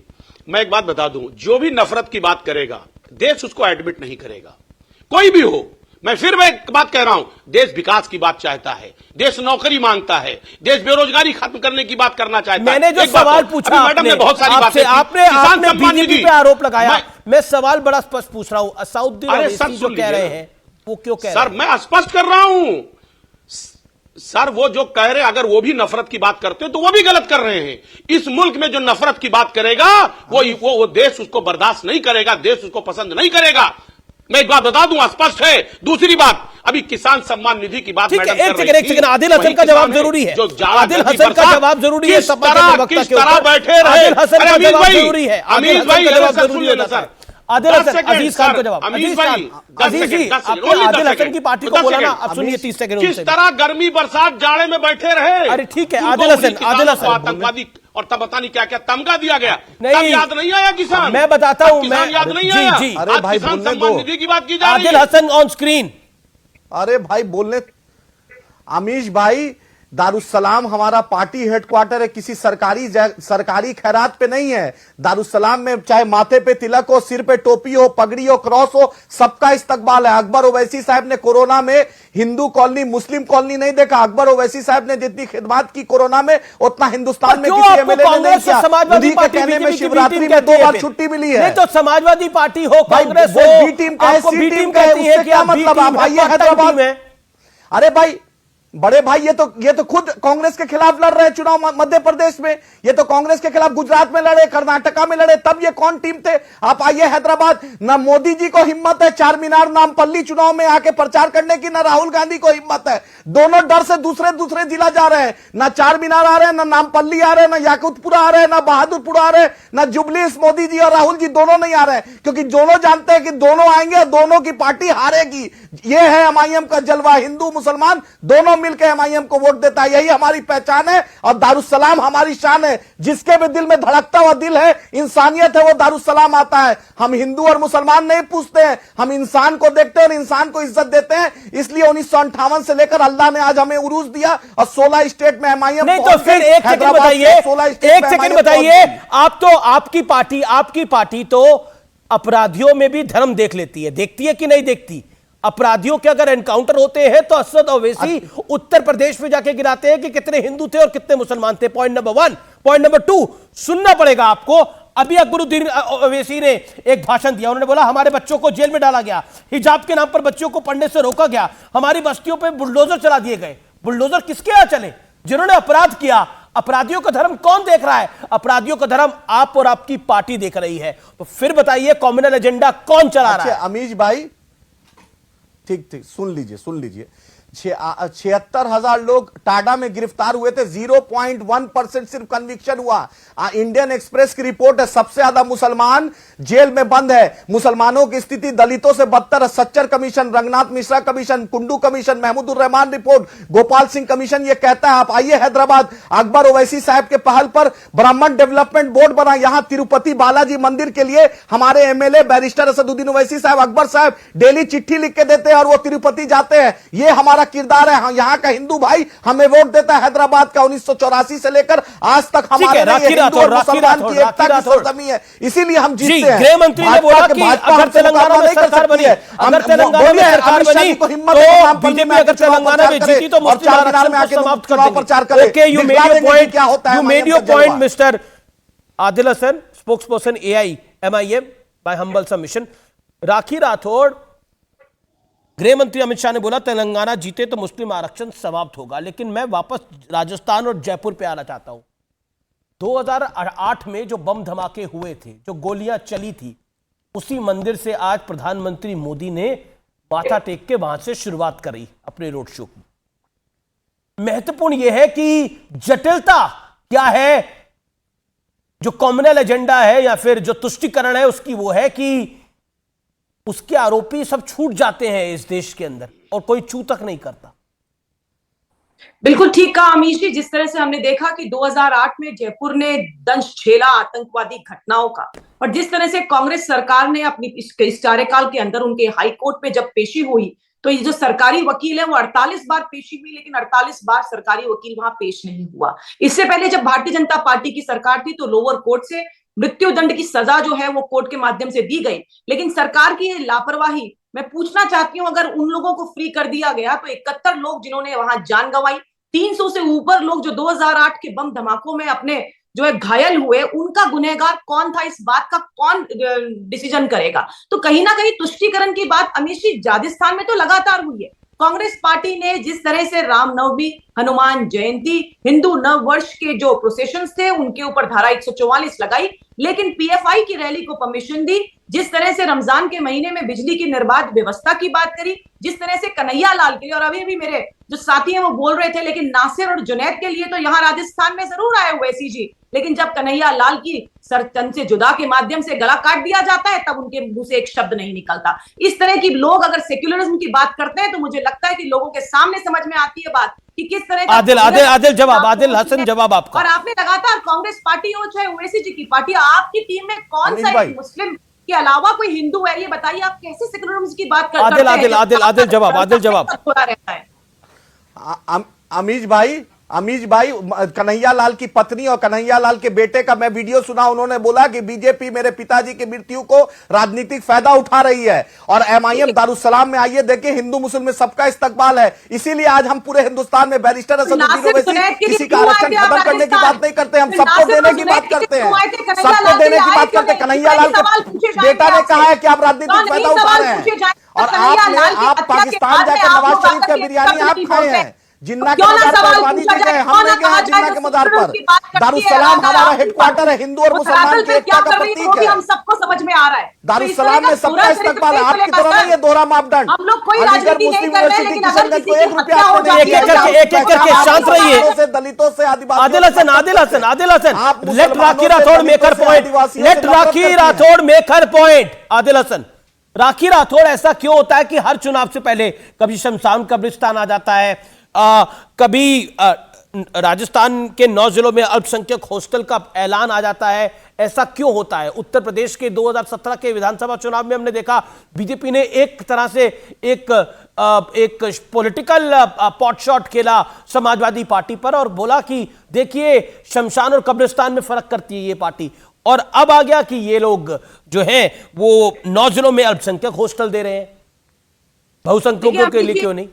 मैं एक बात बता दूं, जो भी नफरत की बात करेगा देश उसको एडमिट नहीं करेगा, कोई भी हो। मैं एक बात कह रहा हूं, देश विकास की बात चाहता है, देश नौकरी मांगता है, देश बेरोजगारी खत्म करने की बात करना चाहता है। मैंने जो सवाल पूछा, मैडम ने बहुत सारी बातें आपने बीजेपी पे आरोप लगाया, मैं सवाल बड़ा स्पष्ट पूछ रहा हूं, असदुद्दीन ओवैसी जो कह रहे हैं वो क्यों कह रहे हैं? सर, मैं स्पष्ट कर रहा हूं सर, वो जो कह रहे हैं, अगर वो भी नफरत की बात करते हैं तो वो भी गलत कर रहे हैं। इस मुल्क में जो नफरत की बात करेगा वो देश उसको बर्दाश्त नहीं करेगा, देश उसको पसंद नहीं करेगा। मैं एक बात बता दूं, स्पष्ट है। दूसरी बात, अभी किसान सम्मान निधि की बात मैडम कर रही थी, आदिल हसन का जवाब जरूरी है, आदिल हसन का जवाब जरूरी है, किस तरह बैठे रहे आदिल हसन का जवाब जरूरी है, अमीश भाई जरूरी है सर। आदिल हसन, अजीज खान को जवाब। अजीज जी, आपने आदिल हसन की पार्टी को बोला ना, अब सुनिए 30 सेकंड। किस तरह गर्मी बरसात जाड़े में बैठे रहे? अरे ठीक है, आदिल हसन आतंकवादी और तब पता नहीं क्या क्या तमगा दिया गया, तब याद नहीं आया किसान? मैं बताता हूं, मैं याद नहीं आया। अरे भाई बोलने दो, निधि की बात की जा रही है। Adil Hasan on screen. अरे भाई बोलने, अमीश भाई, दारुसलाम हमारा पार्टी हेडक्वार्टर है, किसी सरकारी खैरात पे नहीं है। दारुसलाम में चाहे माथे पे तिलक हो, सिर पे टोपी हो, पगड़ी हो, क्रॉस हो, सबका इस्तकबाल है। अकबर ओवैसी साहब ने कोरोना में हिंदू कॉलोनी, मुस्लिम कॉलोनी नहीं देखा। अकबर ओवैसी साहब ने जितनी खिदमत की कोरोना में, उतना हिंदुस्तान में किसी एमएलए ने नहीं किया। मोदी के कहने में शिवरात्रि में 2 बार छुट्टी मिली है। नहीं तो समाजवादी पार्टी हो, कांग्रेस हो, बी टीम का है, सी टीम का है, उससे क्या मतलब? आप आइए हैदराबाद में। अरे भाई, बड़े भाई, ये तो खुद कांग्रेस के खिलाफ लड़ रहे हैं चुनाव मध्य प्रदेश में। ये तो कांग्रेस के खिलाफ गुजरात में लड़े, कर्नाटका में लड़े, तब ये कौन टीम थे? आप आइए हैदराबाद। ना मोदी जी को हिम्मत है चार मीनार नामपल्ली चुनाव में आके प्रचार करने की, ना राहुल गांधी को हिम्मत है। दोनों डर से दूसरे जिला जा रहे हैं। ना चार मीनार आ रहे हैं, ना नामपल्ली आ रहे हैं, ना याकुतपुरा आ रहे हैं, ना बहादुरपुर आ रहे हैं, ना जुबलीस। मोदी जी और राहुल जी दोनों नहीं आ रहे हैं, क्योंकि दोनों जानते हैं कि दोनों आएंगे, दोनों की पार्टी हारेगी। ये है एमआईएम का जलवा। हिंदू मुसलमान दोनों मिलकर एमआईएम को वोट देता है, यही हमारी पहचान है। और दारुसलाम हमारी शान है। जिसके भी दिल में धड़कता हुआ दिल है, इंसानियत है, वो दारुसलाम आता है। हम हिंदू और मुसलमान नहीं पूछते हैं, हम इंसान को देखते हैं और इंसान को इज्जत देते हैं। इसलिए 1958 से लेकर अल्लाह ने आज हमें उरूज दिया और 16 स्टेट में एमआईएम। नहीं तो फिर एक सेकंड बताइए, आप तो आपकी पार्टी तो अपराधियों में भी धर्म देख लेती है, देखती है कि नहीं देखती? अपराधियों के अगर एनकाउंटर होते हैं तो असद ओवैसी उत्तर प्रदेश में जाके गिराते हैं कि कितने हिंदू थे और कितने मुसलमान थे। Point number 1। पॉइंट नंबर 2, सुनना पड़ेगा आपको। अभी अकबरुद्दीन ओवैसी ने एक भाषण दिया, उन्होंने बोला हमारे बच्चों को जेल में डाला गया, हिजाब के नाम पर बच्चों को पढ़ने से रोका गया, हमारी बस्तियों पर बुलडोजर चला दिए गए। बुलडोजर किसके यहां चले? जिन्होंने अपराध किया। अपराधियों का धर्म कौन देख रहा है? अपराधियों का धर्म आप और आपकी पार्टी देख रही है। तो फिर बताइए कॉम्युनल एजेंडा कौन चला रहा है? अमीश भाई ठीक सुन लीजिए 76,000 लोग टाडा में गिरफ्तार हुए थे, 0.1% सिर्फ कन्विक्शन हुआ। इंडियन एक्सप्रेस की रिपोर्ट है, सबसे ज्यादा मुसलमान जेल में बंद है। मुसलमानों की स्थिति दलितों से बदतर है। Sachar commission, Ranganath Mishra commission, Kundu commission, Mahmoodur Rahman report, Gopal Singh commission ये कहता है। आप आइए हैदराबाद, अकबर ओवैसी साहब के पहल पर ब्राह्मण डेवलपमेंट बोर्ड बना। यहां तिरुपति बालाजी मंदिर के लिए हमारे एमएलए बैरिस्टर असदुद्दीन ओवैसी साहब, अकबर साहब डेली चिट्ठी लिख के देते हैं और वो तिरुपति जाते हैं। ये हमारा किरदार है। यहाँ का हिंदू भाई हमें वोट देता है। हैदराबाद का 1984 से लेकर आज तक हमारे हिंदू और मुसलमान की एकता की सरजमी है, इसीलिए हम जीतते हैं। गृह मंत्री ने बोला कि अगर तेलंगाना में सरकार बनी, अगर तेलंगाना में सरकार बनी तो बीजेपी अगर तेलंगाना में जीती तो मुस्लिम आरक्षण को समाप्त कर देंगे। Okay, you made your point mister Adil Hasan, spokesperson AIMIM by humble submission. Rakhi Rathore, गृह मंत्री अमित शाह ने बोला तेलंगाना जीते तो मुस्लिम आरक्षण समाप्त होगा। लेकिन मैं वापस राजस्थान और जयपुर पे आना चाहता हूं। 2008 में जो बम धमाके हुए थे, जो गोलियां चली थी, उसी मंदिर से आज प्रधानमंत्री मोदी ने माथा टेक के वहां से शुरुआत करी अपने रोड शो की। महत्वपूर्ण यह है कि जटिलता क्या है, जो कॉम्युनल एजेंडा है या फिर जो तुष्टीकरण है उसकी, वो है कि उसके आरोपी सब छूट जाते हैं इस देश के अंदर और कोई छू तक नहीं करता। बिल्कुल ठीक कहा अमीश जी। जिस तरह से हमने देखा कि 2008 में जयपुर ने दंश झेला आतंकवादी घटनाओं का, और जिस तरह से कांग्रेस सरकार ने अपनी इस कार्यकाल के अंदर उनके हाई कोर्ट में जब पेशी हुई तो ये जो सरकारी वकील है वो 48 बार पेशी हुई, लेकिन 48 बार सरकारी वकील वहां पेश नहीं हुआ। इससे पहले जब भारतीय जनता पार्टी की सरकार थी तो लोअर कोर्ट से मृत्यु दंड की सजा जो है वो कोर्ट के माध्यम से दी गई। लेकिन सरकार की ये लापरवाही, मैं पूछना चाहती हूं, अगर उन लोगों को फ्री कर दिया गया तो 71 लोग जिन्होंने वहां जान गंवाई, 300 से ऊपर लोग जो 2008 के बम धमाकों में अपने जो है घायल हुए, उनका गुनहगार कौन था, इस बात का कौन डिसीजन करेगा? तो कहीं ना कहीं तुष्टीकरण की बात अमीश जी राजस्थान में तो लगातार हुई है। कांग्रेस पार्टी ने जिस तरह से रामनवमी, हनुमान जयंती, हिंदू नव वर्ष के जो प्रोसेशंस थे उनके ऊपर धारा 144 लगाई, लेकिन PFI की रैली को परमिशन दी। जिस तरह से रमजान के महीने में बिजली की निर्बाध व्यवस्था की बात करी, जिस तरह से कन्हैया लाल के लिए, और अभी भी मेरे जो साथी हैं वो बोल रहे थे, लेकिन नासिर और जुनैद के लिए तो यहाँ राजस्थान में जरूर आए ओवैसी जी, लेकिन जब कन्हैया लाल की सर तन से जुदा के माध्यम से गला काट दिया जाता है तब उनके मुंह से एक शब्द नहीं निकलता। इस तरह की लोग अगर सेक्युलरिज्म की बात करते हैं तो मुझे लगता है कि लोगों के सामने समझ में आती है बात कि किस तरह का आदिल जवाब, आदिल हसन जवाब आपका। और आपने लगातार कांग्रेस पार्टी हो चाहे ओवैसी जी की पार्टी, आपकी टीम में कौन सा मुस्लिम के अलावा कोई हिंदू है? ये बताइए, आप कैसे सेक्युलरिज्म की बात करते हैं? आदिल जवाब। अमीश भाई कन्हैया लाल की पत्नी और कन्हैया लाल के बेटे का मैं वीडियो सुना। उन्होंने बोला कि बीजेपी मेरे पिताजी की मृत्यु को राजनीतिक फायदा उठा रही है, और MIM दारुसलाम में आइए देखिए हिंदू मुस्लिम में सबका इस्तेकबाल है। इसीलिए आज हम पूरे हिंदुस्तान में बैरिस्टर असदुद्दीन ओवैसी किसी का आरक्षण खत्म करने की बात नहीं करते, हम सबको देने की बात करते हैं, सबको देने की बात करते हैं। कन्हैया लाल के बेटा ने कहा है कि आप राजनीतिक फायदा उठा रहे हैं, और आप पाकिस्तान जाकर नवाज शरीफ का बिरयानी आप खाए हैं, जिन्ना के मजार पर पानी पी गए, हम नहीं गए जिन्ना के मजार पर। दारुसलाम हमारा हेडक्वार्टर है, हिंदू और मुसलमान की एकता का प्रतीक है। हम सबको समझ में आ रहा है दारुसलाम में सबका इस्तेकबाल है, आपकी तरह नहीं है दोहरा मापदंड। हम लोग कोई राजनीति नहीं कर रहे, लेकिन किशनगंज को 1 रुपया एक करके शांत रहिए। से दलितों से आदिवासी Adil Hasan, late Rakhi Rathore maker point, let Rakhi Rathore maker point. Adil Hasan, राखी राठौड़, ऐसा क्यों होता है कि हर चुनाव से पहले कभी शमशान कब्रिस्तान आ जाता है, कभी राजस्थान के 9 जिलों में अल्पसंख्यक हॉस्टल का ऐलान आ जाता है? ऐसा क्यों होता है? उत्तर प्रदेश के 2017 के विधानसभा चुनाव में हमने देखा बीजेपी ने एक तरह से एक पॉलिटिकल पॉट शॉट खेला समाजवादी पार्टी पर और बोला कि देखिए शमशान और कब्रिस्तान में फर्क करती है ये पार्टी, और अब आ गया कि ये लोग जो हैं वो 9 जिलों में अल्पसंख्यक हॉस्टल दे रहे हैं, बहुसंख्यकों के लिए क्यों नहीं?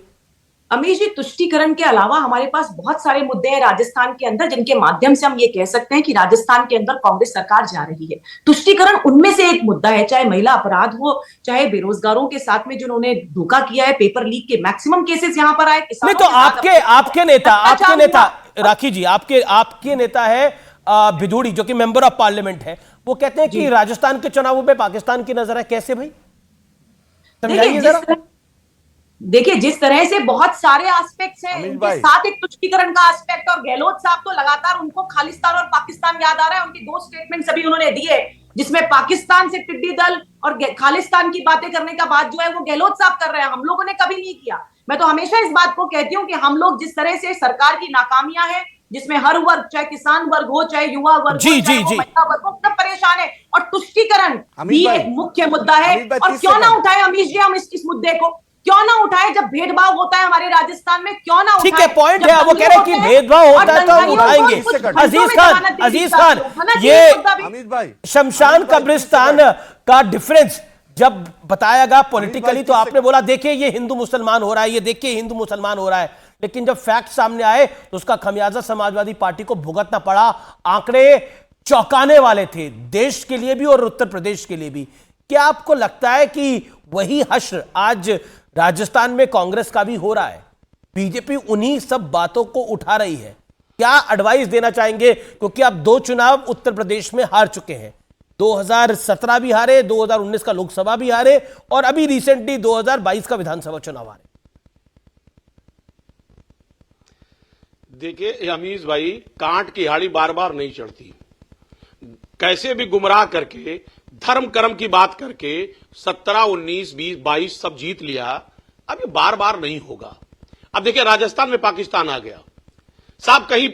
अमीश जी, तुष्टीकरण के अलावा हमारे पास बहुत सारे मुद्दे हैं राजस्थान के अंदर जिनके माध्यम से हम ये कह सकते हैं कि राजस्थान के अंदर कांग्रेस सरकार जा रही है। तुष्टीकरण उनमें से एक मुद्दा है, चाहे महिला अपराध हो, चाहे बेरोजगारों के साथ में जिन्होंने धोखा किया है, पेपर लीक के मैक्सिमम केसेस यहां पर आए। नहीं तो आपके नेता राखी जी, आपके नेता है बिधूड़ी, जो कि मेंबर ऑफ पार्लियामेंट है, वो कहते हैं कि राजस्थान के चुनावों में पाकिस्तान की नजर है। कैसे भाई, समझाइए जरा। देखिए, जिस तरह से बहुत सारे एस्पेक्ट्स हैं, उनके साथ एक तुष्टीकरण का एस्पेक्ट, और गहलोत साहब तो लगातार उनको खालिस्तान और पाकिस्तान याद आ रहा है। उनकी 2 स्टेटमेंट्स अभी उन्होंने दिए जिसमें पाकिस्तान से टिड्डी दल और खालिस्तान की बातें करने का बात जो है वो गहलोत साहब कर रहे हैं, हम लोगों ने कभी नहीं किया। मैं तो हमेशा इस बात को कहती हूं कि हम लोग जिस तरह से सरकार की नाकामियां हैं, जिसमें हर वर्ग, चाहे किसान वर्ग हो, चाहे युवा वर्ग हो, चाहे वो महिला वर्ग हो, सब परेशान है, और तुष्टीकरण भी एक मुख्य मुद्दा है। और क्यों ना उठाए अमीश जी हम इस मुद्दे को, क्यों ना उठाए? जब भेदभाव होता है हमारे राजस्थान में, क्यों ना उठाए? ठीक है, पॉइंट है, वो कह रहे हैं कि भेदभाव होता है तो हम उठाएंगे। अजीज खान, ये शमशान कब्रिस्तान का डिफरेंस जब बताया गया पॉलिटिकली, तो आपने बोला देखिए ये हिंदू मुसलमान हो रहा है, ये देखिए हिंदू मुसलमान हो रहा है, लेकिन जब फैक्ट सामने आए तो उसका खमियाजा समाजवादी पार्टी को भुगतना पड़ा। आंकड़े चौंकाने वाले थे, देश के लिए भी और उत्तर प्रदेश के लिए भी। क्या आपको लगता है कि वही हश्र आज राजस्थान में कांग्रेस का भी हो रहा है? बीजेपी उन्हीं सब बातों को उठा रही है। क्या एडवाइस देना चाहेंगे, क्योंकि आप 2 चुनाव उत्तर प्रदेश में हार चुके हैं, 2017 भी हारे, 2019 का लोकसभा भी हारे, और अभी रिसेंटली 2022 का विधानसभा चुनाव हारे। देखिए अमीश भाई, कांट की हाड़ी बार बार नहीं चढ़ती। कैसे भी गुमराह करके, धर्म कर्म की बात करके 17, 19, 20, 22 सब जीत लिया, अब ये बार बार नहीं होगा। अब देखिए राजस्थान में पाकिस्तान आ गया साहब, कहीं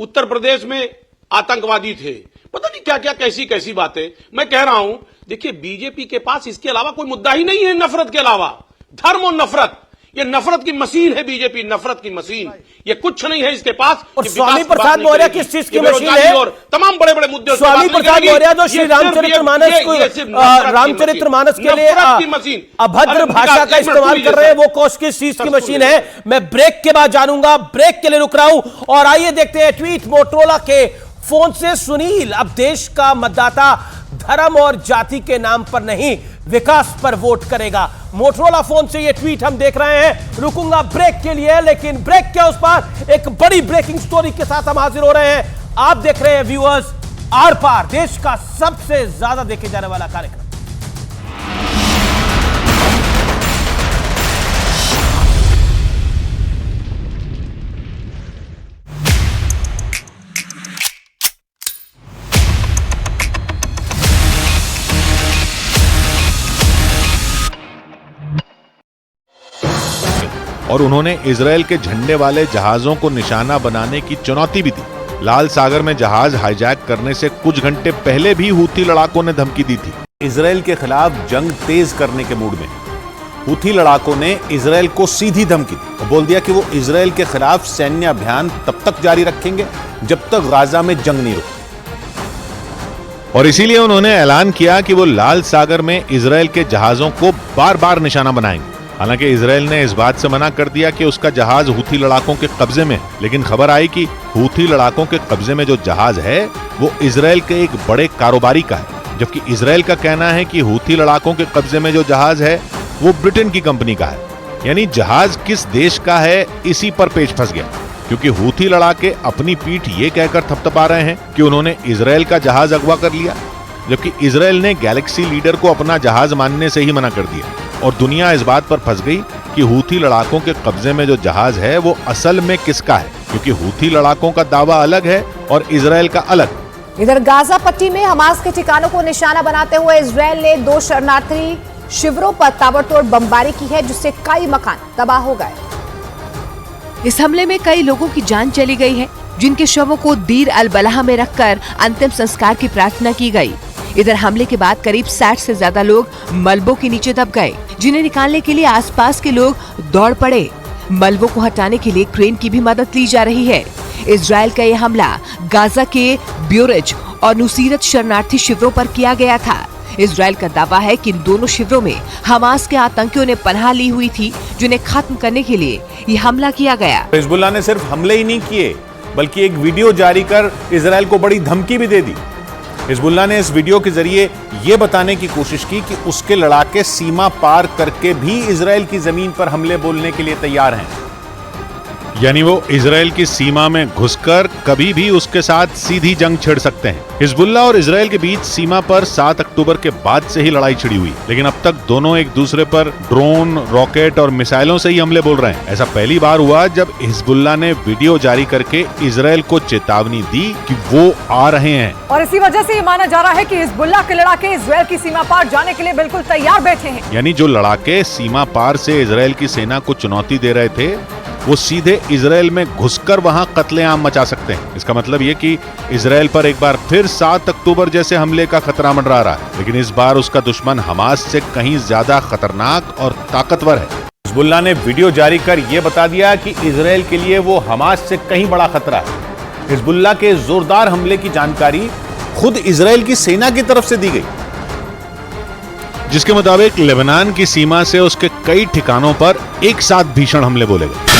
उत्तर प्रदेश में आतंकवादी थे, पता नहीं क्या क्या कैसी कैसी बातें। मैं कह रहा हूं, देखिए बीजेपी के पास इसके अलावा कोई मुद्दा ही नहीं है, नफरत के अलावा। धर्म और नफरत, ये नफरत की मशीन है बीजेपी, नफरत की मशीन। ये कुछ नहीं है इसके पास। और स्वामी प्रसाद मौर्य किस चीज की मशीन है? और तमाम बड़े बड़े मुद्दे। स्वामी प्रसाद मौर्य जो श्री रामचरितमानस के लिए अभद्र भाषा का इस्तेमाल कर रहे हैं, वो किस चीज की मशीन है? मैं ब्रेक के बाद जानूंगा, ब्रेक के लिए रुक रहा हूं। और आइए देखते हैं ट्वीट मोटरोला के फोन से। सुनील, अब देश का मतदाता धर्म और जाति के नाम पर नहीं, विकास पर वोट करेगा। मोटरोला फोन से ये ट्वीट हम देख रहे हैं। रुकूंगा ब्रेक के लिए, लेकिन ब्रेक के उस पार एक बड़ी ब्रेकिंग स्टोरी के साथ हम हाजिर हो रहे हैं। आप देख रहे हैं व्यूअर्स आर पार, देश का सबसे ज्यादा देखे जाने वाला कार्यक्रम। और उन्होंने इजरायल के झंडे वाले जहाजों को निशाना बनाने की चुनौती भी दी। लाल सागर में जहाज हाईजैक करने से कुछ घंटे पहले भी हूथी लड़ाकों ने धमकी दी थी। इजरायल के खिलाफ जंग तेज करने के मूड में हूथी लड़ाकों ने इजरायल को सीधी धमकी दी और बोल दिया कि वो इजरायल के खिलाफ सैन्य अभियान तब तक जारी रखेंगे जब तक गाजा में जंग नहीं रुकती। और इसीलिए उन्होंने ऐलान किया कि वो लाल सागर में इजरायल के जहाजों को बार बार निशाना बनाएंगे। हालांकि इजरायल ने इस बात से मना कर दिया कि उसका जहाज हूथी लड़ाकों के कब्जे में, लेकिन खबर आई कि हूथी लड़ाकों के कब्जे में जो जहाज है वो इजरायल के एक बड़े कारोबारी का है, जबकि इजरायल का कहना है कि हूथी लड़ाकों के कब्जे में जो जहाज है वो ब्रिटेन की कंपनी का है। यानी जहाज किस देश का है, इसी पर पेच फंस गया, क्योंकि हूथी लड़ाके अपनी पीठ ये कहकर थपथपा रहे हैं कि उन्होंने इजरायल का जहाज अगवा कर लिया, जबकि इजरायल ने गैलेक्सी लीडर को अपना जहाज मानने से ही मना कर दिया। और दुनिया इस बात पर फंस गई कि हूथी लड़ाकों के कब्जे में जो जहाज है वो असल में किसका है, क्योंकि हूथी लड़ाकों का दावा अलग है और इजरायल का अलग। इधर गाजा पट्टी में हमास के ठिकानों को निशाना बनाते हुए इजरायल ने 2 शरणार्थी शिविरों पर ताबड़तोड़ बमबारी की है, जिससे कई मकान तबाह हो गए। इस हमले में कई लोगों की जान चली गई है, जिनके शवों को दीर अल बलाह में रखकर अंतिम संस्कार की प्रार्थना की गई। इधर हमले के बाद करीब 60 से ज्यादा लोग मलबों के नीचे दब गए, जिन्हें निकालने के लिए आसपास के लोग दौड़ पड़े। मलबों को हटाने के लिए क्रेन की भी मदद ली जा रही है। इजरायल का यह हमला गाजा के ब्यूरेज और नुसीरत शरणार्थी शिविरों पर किया गया था। इजरायल का दावा है कि इन दोनों शिविरों में हमास के आतंकियों ने पनाह ली हुई थी, जिन्हें खत्म करने के लिए ये हमला किया गया। हिजबुल्लाह ने सिर्फ हमले ही नहीं किए, बल्कि एक वीडियो जारी कर इजरायल को बड़ी धमकी भी दे दी। हिजबुल्लाह ने इस वीडियो के जरिए ये बताने की कोशिश की कि उसके लड़ाके सीमा पार करके भी इजरायल की जमीन पर हमले बोलने के लिए तैयार हैं। यानी वो इजराइल की सीमा में घुसकर कभी भी उसके साथ सीधी जंग छेड़ सकते हैं। हिजबुल्लाह और इजराइल के बीच सीमा पर 7 अक्टूबर के बाद से ही लड़ाई छिड़ी हुई, लेकिन अब तक दोनों एक दूसरे पर ड्रोन, रॉकेट और मिसाइलों से ही हमले बोल रहे हैं। ऐसा पहली बार हुआ जब हिजबुल्लाह ने वीडियो जारी करके इजराइल को चेतावनी दी कि वो आ रहे हैं। और इसी वजह से ये माना जा रहा है कि हिजबुल्लाह के लड़ाके इजराइल की सीमा पार जाने के लिए बिल्कुल तैयार बैठे हैं। यानी जो लड़ाके सीमा पार से इजराइल की सेना को चुनौती दे रहे थे, वो सीधे इजराइल में घुसकर वहां कत्लेआम मचा सकते हैं। इसका मतलब ये कि इजराइल पर एक बार फिर 7 अक्टूबर जैसे हमले का खतरा मंडरा रहा है, लेकिन इस बार उसका दुश्मन हमास से कहीं ज्यादा खतरनाक और ताकतवर है। हिजबुल्लाह ने वीडियो जारी कर यह बता दिया कि इजराइल के लिए वो हमास से कहीं बड़ा खतरा है। हिजबुल्लाह के जोरदार हमले की जानकारी खुद इजराइल की सेना की तरफ से दी गई, जिसके मुताबिक लेबनान की सीमा से उसके कई ठिकानों पर एक साथ भीषण हमले बोले गए।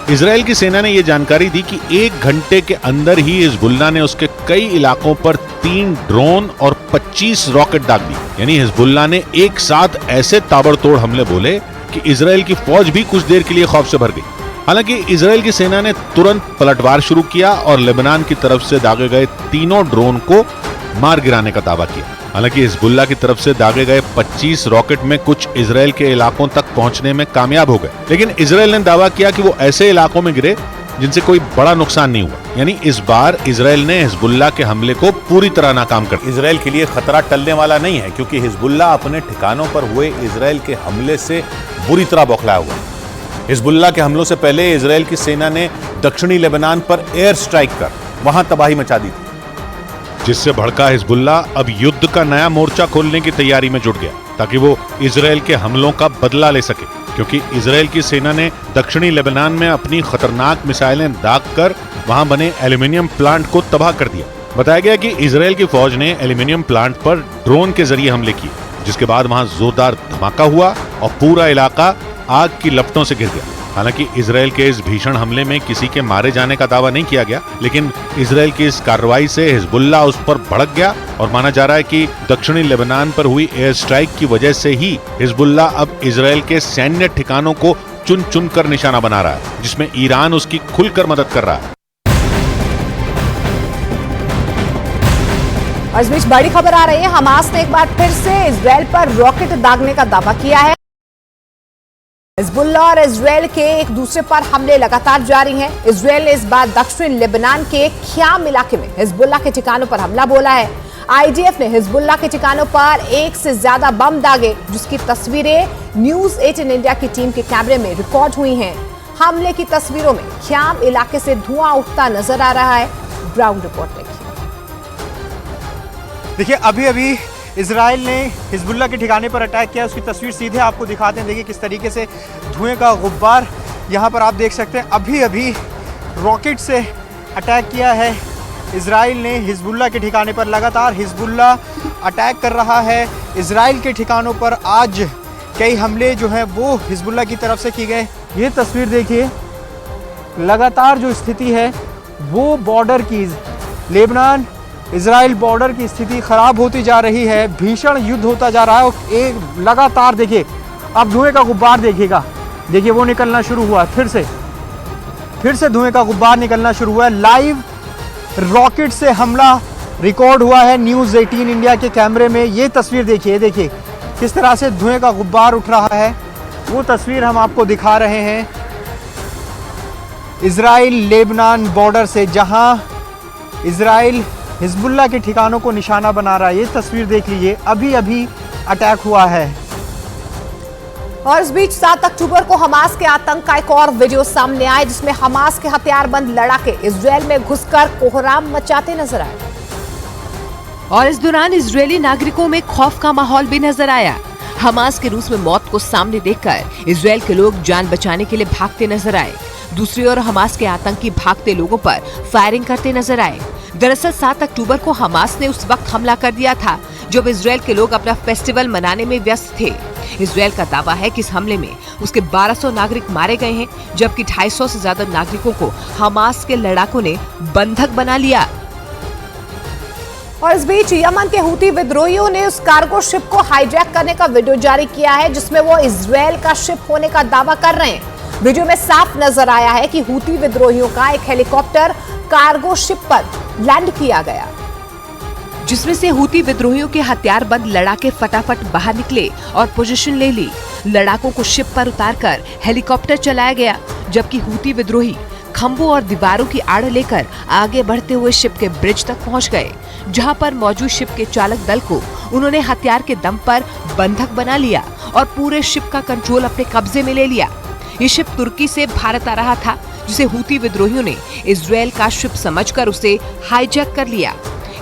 इजराइल की सेना ने यह जानकारी दी कि 1 घंटे के अंदर ही हिजबुल्लाह ने उसके कई इलाकों पर 3 ड्रोन और 25 रॉकेट दाग दी। यानी हिजबुल्लाह ने एक साथ ऐसे ताबड़तोड़ हमले बोले कि इजराइल की फौज भी कुछ देर के लिए खौफ से भर गई। हालांकि इजराइल की सेना ने तुरंत पलटवार शुरू किया और लेबनान की तरफ से दागे गए तीनों ड्रोन को मार गिराने का दावा किया। हालांकि हिजबुल्लाह की तरफ से दागे गए 25 रॉकेट में कुछ इजराइल के इलाकों तक पहुंचने में कामयाब हो गए, लेकिन इजराइल ने दावा किया कि वो ऐसे इलाकों में गिरे जिनसे कोई बड़ा नुकसान नहीं हुआ। यानी इस बार इजराइल ने हिजबुल्लाह के हमले को पूरी तरह नाकाम कर दिया। इजराइल के लिए खतरा टलने वाला नहीं है, क्योंकि हिजबुल्लाह अपने ठिकानों पर हुए इजराइल के हमले से बुरी तरह बौखलाया हुआ है। हिजबुल्लाह के हमलों से पहले इजराइल की सेना ने दक्षिणी लेबनान पर एयर स्ट्राइक कर वहां तबाही मचा दी थी, जिससे भड़का हिजबुल्लाह अब युद्ध का नया मोर्चा खोलने की तैयारी में जुट गया, ताकि वो इजराइल के हमलों का बदला ले सके। क्योंकि इजराइल की सेना ने दक्षिणी लेबनान में अपनी खतरनाक मिसाइलें दागकर वहां बने एल्यूमिनियम प्लांट को तबाह कर दिया। बताया गया कि इजराइल की फौज ने एल्यूमिनियम प्लांट पर ड्रोन के जरिए हमले किए, जिसके बाद वहां जोरदार धमाका हुआ और पूरा इलाका आग की लपटों से घिर गया। हालांकि इजराइल के इस भीषण हमले में किसी के मारे जाने का दावा नहीं किया गया, लेकिन इजराइल की इस कार्रवाई से हिजबुल्लाह उस पर भड़क गया और माना जा रहा है कि दक्षिणी लेबनान पर हुई एयर स्ट्राइक की वजह से ही हिजबुल्लाह अब इजराइल के सैन्य ठिकानों को चुन चुन कर निशाना बना रहा है, जिसमें ईरान उसकी खुलकर मदद कर रहा है। और इस बीच बड़ी खबर आ रही है, हमास ने एक बार फिर से इजराइल पर रॉकेट दागने का दावा किया है। हिजबुल्लाह और इजराइल के एक दूसरे पर हमले लगातार जारी हैं। इजराइल ने इस बार दक्षिण लेबनान के ख्याम इलाके में हिजबुल्लाह के ठिकानों पर हमला बोला है। आईडीएफ ने हिजबुल्लाह के ठिकानों पर 1 से ज्यादा बम दागे, जिसकी तस्वीरें न्यूज 18 इंडिया की टीम के कैमरे में रिकॉर्ड हुई हैं। हमले की तस्वीरों में ख्याम इलाके से धुआं उठता नजर आ रहा है। ग्राउंड रिपोर्ट देखिए, अभी अभी इजराइल ने हिजबुल्लाह के ठिकाने पर अटैक किया, उसकी तस्वीर सीधे आपको दिखाते हैं। देखिए किस तरीके से धुएं का गुब्बार यहाँ पर आप देख सकते हैं। अभी अभी रॉकेट से अटैक किया है इजराइल ने हिजबुल्लाह के ठिकाने पर। लगातार हिजबुल्लाह अटैक कर रहा है इजराइल के ठिकानों पर। आज कई हमले जो हैं वो हिजबुल्लाह की तरफ से किए गए। ये तस्वीर देखिए, लगातार जो स्थिति है वो बॉर्डर की, लेबनान इजराइल बॉर्डर की स्थिति खराब होती जा रही है। भीषण युद्ध होता जा रहा है और एक लगातार देखिए, अब धुएं का गुब्बार देखिएगा, देखिए वो निकलना शुरू हुआ। फिर से धुएं का गुब्बार निकलना शुरू हुआ है। लाइव रॉकेट से हमला रिकॉर्ड हुआ है न्यूज 18 इंडिया के कैमरे में। ये तस्वीर देखिए किस तरह से धुएं का गुब्बार उठ रहा है, वो तस्वीर हम आपको दिखा रहे हैं इजराइल लेबनान बॉर्डर से, जहां इजराइल हिजबुल्लाह के ठिकानों को निशाना बना रहा है। ये तस्वीर देख लीजिए, अभी अभी अटैक हुआ है। और इस बीच 7 अक्टूबर को हमास के आतंक का एक और वीडियो सामने आया, जिसमें हमास के हथियारबंद लड़ाके इजराइल में घुसकर कोहराम मचाते नजर आए। और इस दौरान इजरायली नागरिकों में खौफ का माहौल भी नजर आया। हमास के रूस में मौत को सामने देखकर इजराइल के लोग जान बचाने के लिए भागते नजर आए। दूसरी ओर हमास के आतंकी भागते लोगों पर फायरिंग करते नजर आए। दरअसल 7 अक्टूबर को हमास ने उस वक्त हमला कर दिया था जब इजराइल के लोग अपना फेस्टिवल मनाने में व्यस्त थे। इजराइल का दावा है कि इस हमले में उसके 1200 नागरिक मारे गए हैं, जबकि 250 से ज्यादा नागरिकों को हमास के लड़ाकों ने बंधक बना लिया। और इस बीच यमन के हूती विद्रोहियों ने उस कार्गो शिप को हाईजैक करने का वीडियो जारी किया है, जिसमें वो इजराइल का शिप होने का दावा कर रहे हैं। वीडियो में साफ नजर आया है कि हूती विद्रोहियों का एक हेलीकॉप्टर कार्गो शिप पर लैंड किया गया, जिसमें से हूती विद्रोहियों के हथियारबंद लड़ाके फटाफट बाहर निकले और पोजीशन ले ली। लड़ाकों को शिप पर उतारकर हेलीकॉप्टर चलाया गया, जबकि हूती विद्रोही खंभों और दीवारों की आड़ लेकर आगे बढ़ते हुए शिप के ब्रिज तक पहुंच गए, जहां पर मौजूद शिप के चालक दल को उन्होंने हथियार के दम पर बंधक बना लिया और पूरे शिप का कंट्रोल अपने कब्जे में ले लिया। ये शिप तुर्की से भारत आ रहा था, जिसे हूती विद्रोहियों ने इजरायल का शिप समझकर उसे हाईजैक कर लिया।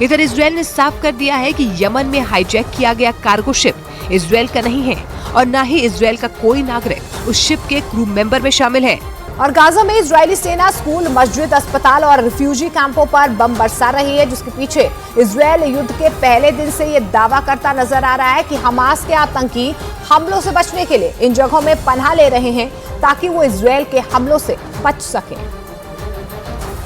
इधर इजरायल ने साफ कर दिया है कि यमन में हाईजैक किया गया कार्गो शिप इजरायल का नहीं है और न ही इजरायल का कोई नागरिक उस शिप के क्रू मेंबर में शामिल है। और गाजा में इजरायली सेना स्कूल, मस्जिद, अस्पताल और रिफ्यूजी कैंपों पर बम बरसा रही है, जिसके पीछे इजरायल युद्ध के पहले दिन से ये दावा करता नजर आ रहा है कि हमास के आतंकी हमलों से बचने के लिए इन जगहों में पनाह ले रहे हैं ताकि वो इजरायल के हमलों से बच सकें।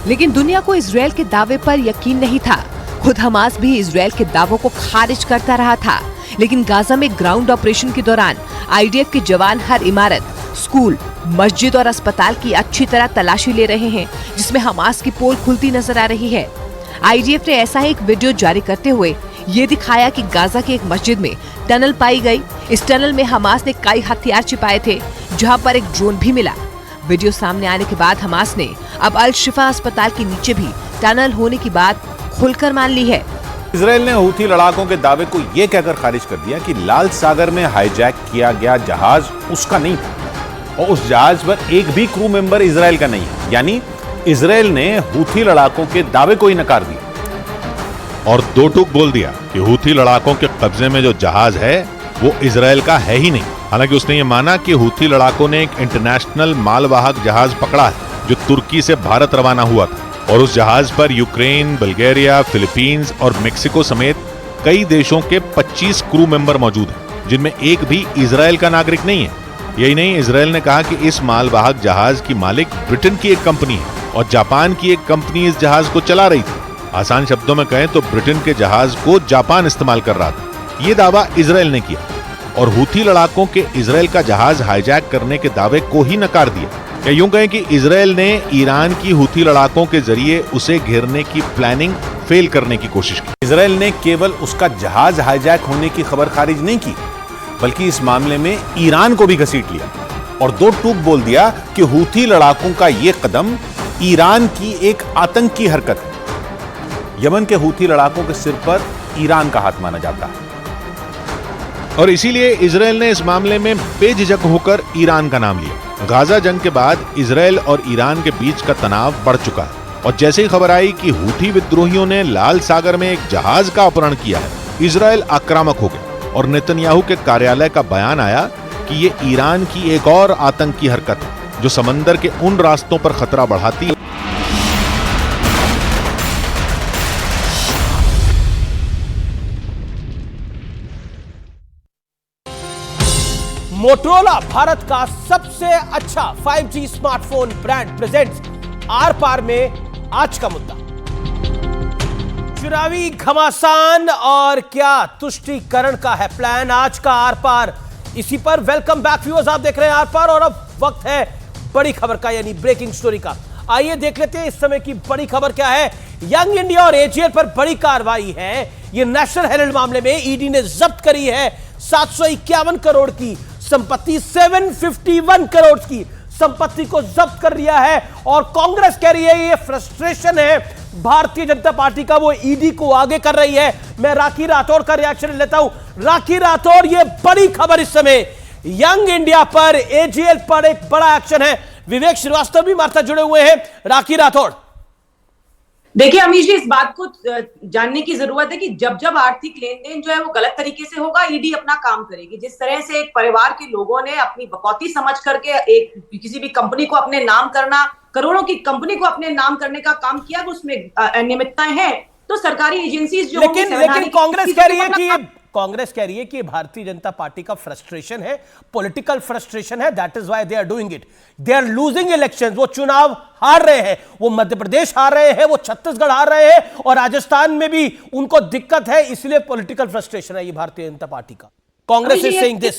लेकिन दुनिया को इजरायल के दावे पर यकीन नहीं था। खुद हमास भी इजरायल के दावों को खारिज करता रहा था। लेकिन गाजा में ग्राउंड ऑपरेशन के दौरान आईडीएफ के जवान हर इमारत, स्कूल, मस्जिद और अस्पताल की अच्छी तरह तलाशी ले रहे हैं, जिसमें हमास की पोल खुलती नजर आ रही है। आईडीएफ ने ऐसा ही एक वीडियो जारी करते हुए ये दिखाया कि गाजा की एक मस्जिद में टनल पाई गई। इस टनल में हमास ने कई हथियार छिपाए थे, जहां पर एक ड्रोन भी मिला। वीडियो सामने आने के बाद हमास ने अब अल शिफा अस्पताल के नीचे भी टनल होने की बात खुलकर मान ली है। इजरायल ने हूथी लड़ाकों के दावे को यह कहकर खारिज कर दिया कि लाल सागर में हाईजैक किया गया जहाज उसका नहीं था और उस जहाज पर एक भी क्रू मेंबर इजरायल का नहीं है। यानी इजरायल ने हूथी लड़ाकों के दावे को ही नकार दिया और दो टूक बोल दिया कि हूथी लड़ाकों के कब्जे में जो जहाज है वो इजरायल का है ही नहीं। हालांकि उसने ये माना कि हूथी लड़ाकों ने एक इंटरनेशनल मालवाहक जहाज पकड़ा है जो तुर्की से भारत रवाना हुआ था और उस जहाज पर यूक्रेन, बल्गेरिया, फिलीपींस और मेक्सिको समेत कई देशों के 25 क्रू मेंबर मौजूद हैं, जिनमें एक भी इजरायल का नागरिक नहीं है। यही नहीं, इजरायल ने कहा कि इस मालवाहक जहाज की मालिक ब्रिटेन की एक कंपनी है और जापान की एक कंपनी इस जहाज को चला रही थी। आसान शब्दों में कहें तो ब्रिटेन के जहाज को जापान इस्तेमाल कर रहा था। ये दावा इजरायल ने किया और हूथी लड़ाकों के इजरायल का जहाज हाईजैक करने के दावे को ही नकार दिया। या यूं कहें कि इजरायल ने ईरान की हूथी लड़ाकों के जरिए उसे घेरने की प्लानिंग फेल करने की कोशिश की। इजरायल ने केवल उसका जहाज हाईजैक होने की खबर खारिज नहीं की, बल्कि इस मामले में ईरान को भी घसीट लिया और दो टूक बोल दिया कि हूथी लड़ाकों का यह कदम ईरान की एक आतंकी हरकत है। यमन के हूथी लड़ाकों के सिर पर ईरान का हाथ माना जाता है और इसीलिए इजरायल ने इस मामले में बेझिझक होकर ईरान का नाम लिया। गाजा जंग के बाद इजरायल और ईरान के बीच का तनाव बढ़ चुका है और जैसे ही खबर आई कि हूथी विद्रोहियों ने लाल सागर में एक जहाज का अपहरण किया है, इजरायल आक्रामक हो गया और नेतन्याहू के कार्यालय का बयान आया कि ये ईरान की एक और आतंकी हरकत है जो समंदर के उन रास्तों पर खतरा बढ़ाती है। मोटोरोला भारत का सबसे अच्छा 5G स्मार्टफोन ब्रांड प्रेजेंट्स आर पार में आज का मुद्दा, चुनावी घमासान और क्या तुष्टीकरण का है प्लान। आज का आर पार इसी पर। वेलकम बैक व्यूअर्स, आप देख रहे हैं आर पार और अब वक्त है बड़ी खबर का, यानी ब्रेकिंग स्टोरी का। आइए देख लेते हैं इस समय की बड़ी खबर क्या है। यंग इंडिया और एजीएल पर बड़ी कार्रवाई है। ये नेशनल हेराल्ड मामले में ईडी ने जब्त करी है 751 करोड़ की संपत्ति, 751 करोड़ की संपत्ति को जब्त कर लिया है। और कांग्रेस कह रही है ये फ्रस्ट्रेशन है भारतीय जनता पार्टी का, वो ईडी को आगे कर रही है। मैं राखी राठौड़ का रिएक्शन लेता हूं। राखी राठौड़, ये बड़ी खबर इस समय, यंग इंडिया पर, एजीएल पर एक बड़ा एक्शन है। विवेक श्रीवास्तव भी हमारे साथ जुड़े हुए हैं। राखी राठौड़, देखिए अमीश जी, इस बात को जानने की जरूरत है कि जब जब आर्थिक लेन देन जो है वो गलत तरीके से होगा, ईडी अपना काम करेगी। जिस तरह से एक परिवार के लोगों ने अपनी बकौती समझ करके एक किसी भी कंपनी को अपने नाम करना, करोड़ों की कंपनी को अपने नाम करने का काम किया, उसमें अनियमितताएं हैं, तो सरकारी एजेंसीज जो लेकिन कांग्रेस कह रही है कि भारतीय जनता पार्टी का फ्रस्ट्रेशन है, पॉलिटिकल फ्रस्ट्रेशन है, that is why they are doing it. They are losing elections, वो चुनाव हार रहे हैं, वो मध्य प्रदेश हार रहे हैं, वो छत्तीसगढ़ हार रहे हैं और राजस्थान में भी उनको दिक्कत है, इसलिए पॉलिटिकल फ्रस्ट्रेशन है ये भारतीय जनता पार्टी का। Congress is saying this.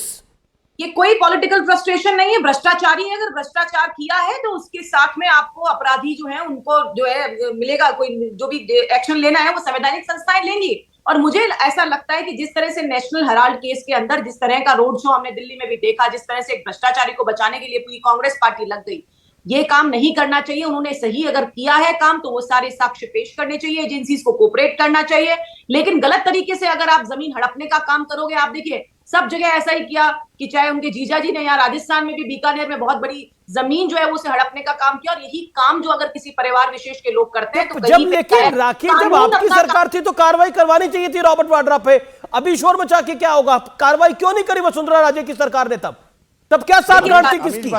ये कोई पॉलिटिकल फ्रस्ट्रेशन नहीं है, भ्रष्टाचारी है। अगर भ्रष्टाचार किया है तो उसके साथ में आपको अपराधी जो है उनको जो है मिलेगा, कोई जो भी एक्शन लेना है वो संवैधानिक संस्थाएं लेंगी। और मुझे ऐसा लगता है कि जिस तरह से नेशनल हेराल्ड केस के अंदर जिस तरह का रोड शो हमने दिल्ली में भी देखा, जिस तरह से एक भ्रष्टाचारी को बचाने के लिए पूरी कांग्रेस पार्टी लग गई, ये काम नहीं करना चाहिए। उन्होंने सही अगर किया है काम तो वो सारे साक्ष्य पेश करने चाहिए, एजेंसीज को कोऑपरेट करना चाहिए। लेकिन गलत तरीके से अगर आप जमीन हड़पने का काम करोगे, आप देखिए सब जगह ऐसा ही किया कि चाहे उनके जीजा जी ने यहाँ राजस्थान में भी बीकानेर में बहुत बड़ी जमीन जो है उसे हड़पने का काम किया। और यही काम जो अगर किसी परिवार विशेष के लोग करते हैं तो जब लेकिन राखी जब आपकी सरकार थी तो कार्रवाई करवानी चाहिए थी रॉबर्ट वाड्रा पे। अभी शोर मचा के क्या होगा? कार्रवाई क्यों नहीं करी वसुंधरा राजे की सरकार ने? तब क्या साठगांठ थी किसकी?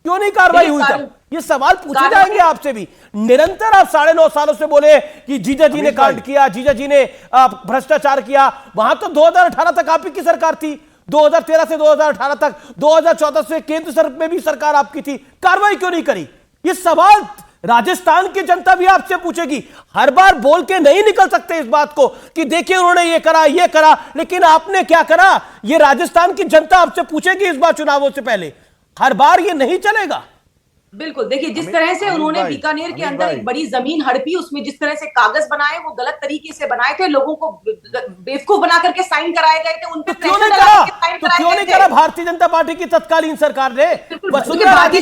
क्यों नहीं कार्रवाई हुई तब? ये सवाल पूछे जाएंगे आपसे भी। निरंतर आप 9.5 सालों से बोले कि जीजा जी ने कांड किया, जीजा जी ने भ्रष्टाचार किया। वहां तो 2018 तक आप ही की सरकार थी, 2013 से 2018 तक, 2014 से केंद्र सरकार में भी सरकार आपकी थी। कार्रवाई क्यों नहीं करी? ये सवाल राजस्थान की जनता भी आपसे पूछेगी। हर बार बोल के नहीं निकल सकते इस बात को कि देखिए उन्होंने ये करा, लेकिन आपने क्या करा? ये राजस्थान की जनता आपसे पूछेगी इस बार चुनावों से पहले। हर बार ये नहीं चलेगा। बिल्कुल, देखिए जिस तरह से उन्होंने बीकानेर के अंदर एक बड़ी जमीन हड़पी, उसमें जिस तरह से कागज बनाए वो गलत तरीके से बनाए थे, लोगों को बेवकूफ बना करके साइन कराए गए थे, उन पे क्यों नहीं करा भारतीय जनता पार्टी की तत्कालीन सरकार ने? वसुंधरा राजे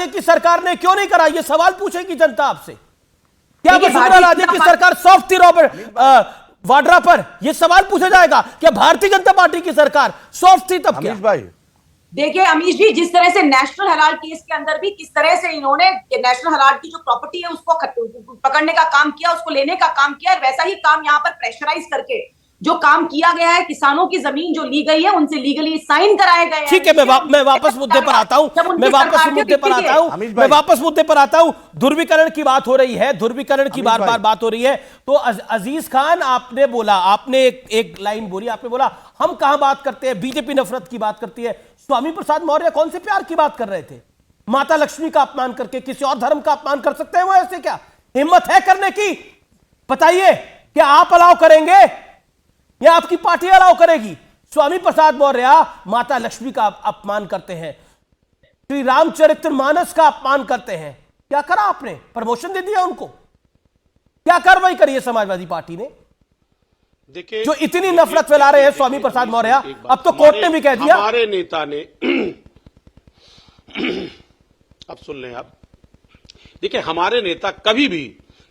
की सरकार ने क्यों नहीं करा? ये सवाल पूछेगी जनता आपसे। क्या वसुंधरा राजे की सरकार सॉफ्ट थी रॉबर्ट वाड्रा पर? यह सवाल पूछा जाएगा। क्या भारतीय जनता पार्टी की सरकार सॉफ्ट थी तब? क्या देखिए अमीश जी, जिस तरह से नेशनल हेराल्ड केस के अंदर भी किस तरह से इन्होंने नेशनल हेराल्ड की जो प्रॉपर्टी है उसको पकड़ने का काम किया, उसको लेने का काम किया, वैसा ही काम यहाँ पर प्रेशराइज करके जो काम किया गया है, किसानों की जमीन जो ली गई है उनसे लीगली साइन कराए गए हैं। ठीक है, मैं वापस मुद्दे पर आता हूं, मैं वापस मुद्दे पर आता हूं। ध्रुवीकरण की बात हो रही है, ध्रुवीकरण की बार बार बात हो रही है। तो अजीज खान, आपने बोला, आपने एक लाइन बोली, आपने बोला हम कहां बात करते हैं, बीजेपी नफरत की बात करती है। स्वामी प्रसाद मौर्य कौन से प्यार की बात कर रहे थे? माता लक्ष्मी का अपमान करके किसी और धर्म का अपमान कर सकते हैं वो? ऐसे क्या हिम्मत है करने की? बताइए, क्या आप अलाउ करेंगे या आपकी पार्टी अलाउ करेगी? स्वामी प्रसाद मौर्य माता लक्ष्मी का अपमान करते हैं, श्री रामचरितमानस का अपमान करते हैं। क्या करा आपने? प्रमोशन दे दिया उनको? क्या कार्रवाई करी है समाजवादी पार्टी ने? देखिए, जो इतनी नफरत फैला रहे हैं स्वामी प्रसाद मौर्य, अब तो कोर्ट ने भी कह दिया। हमारे नेता ने अब सुन लें आप, देखिए हमारे नेता कभी भी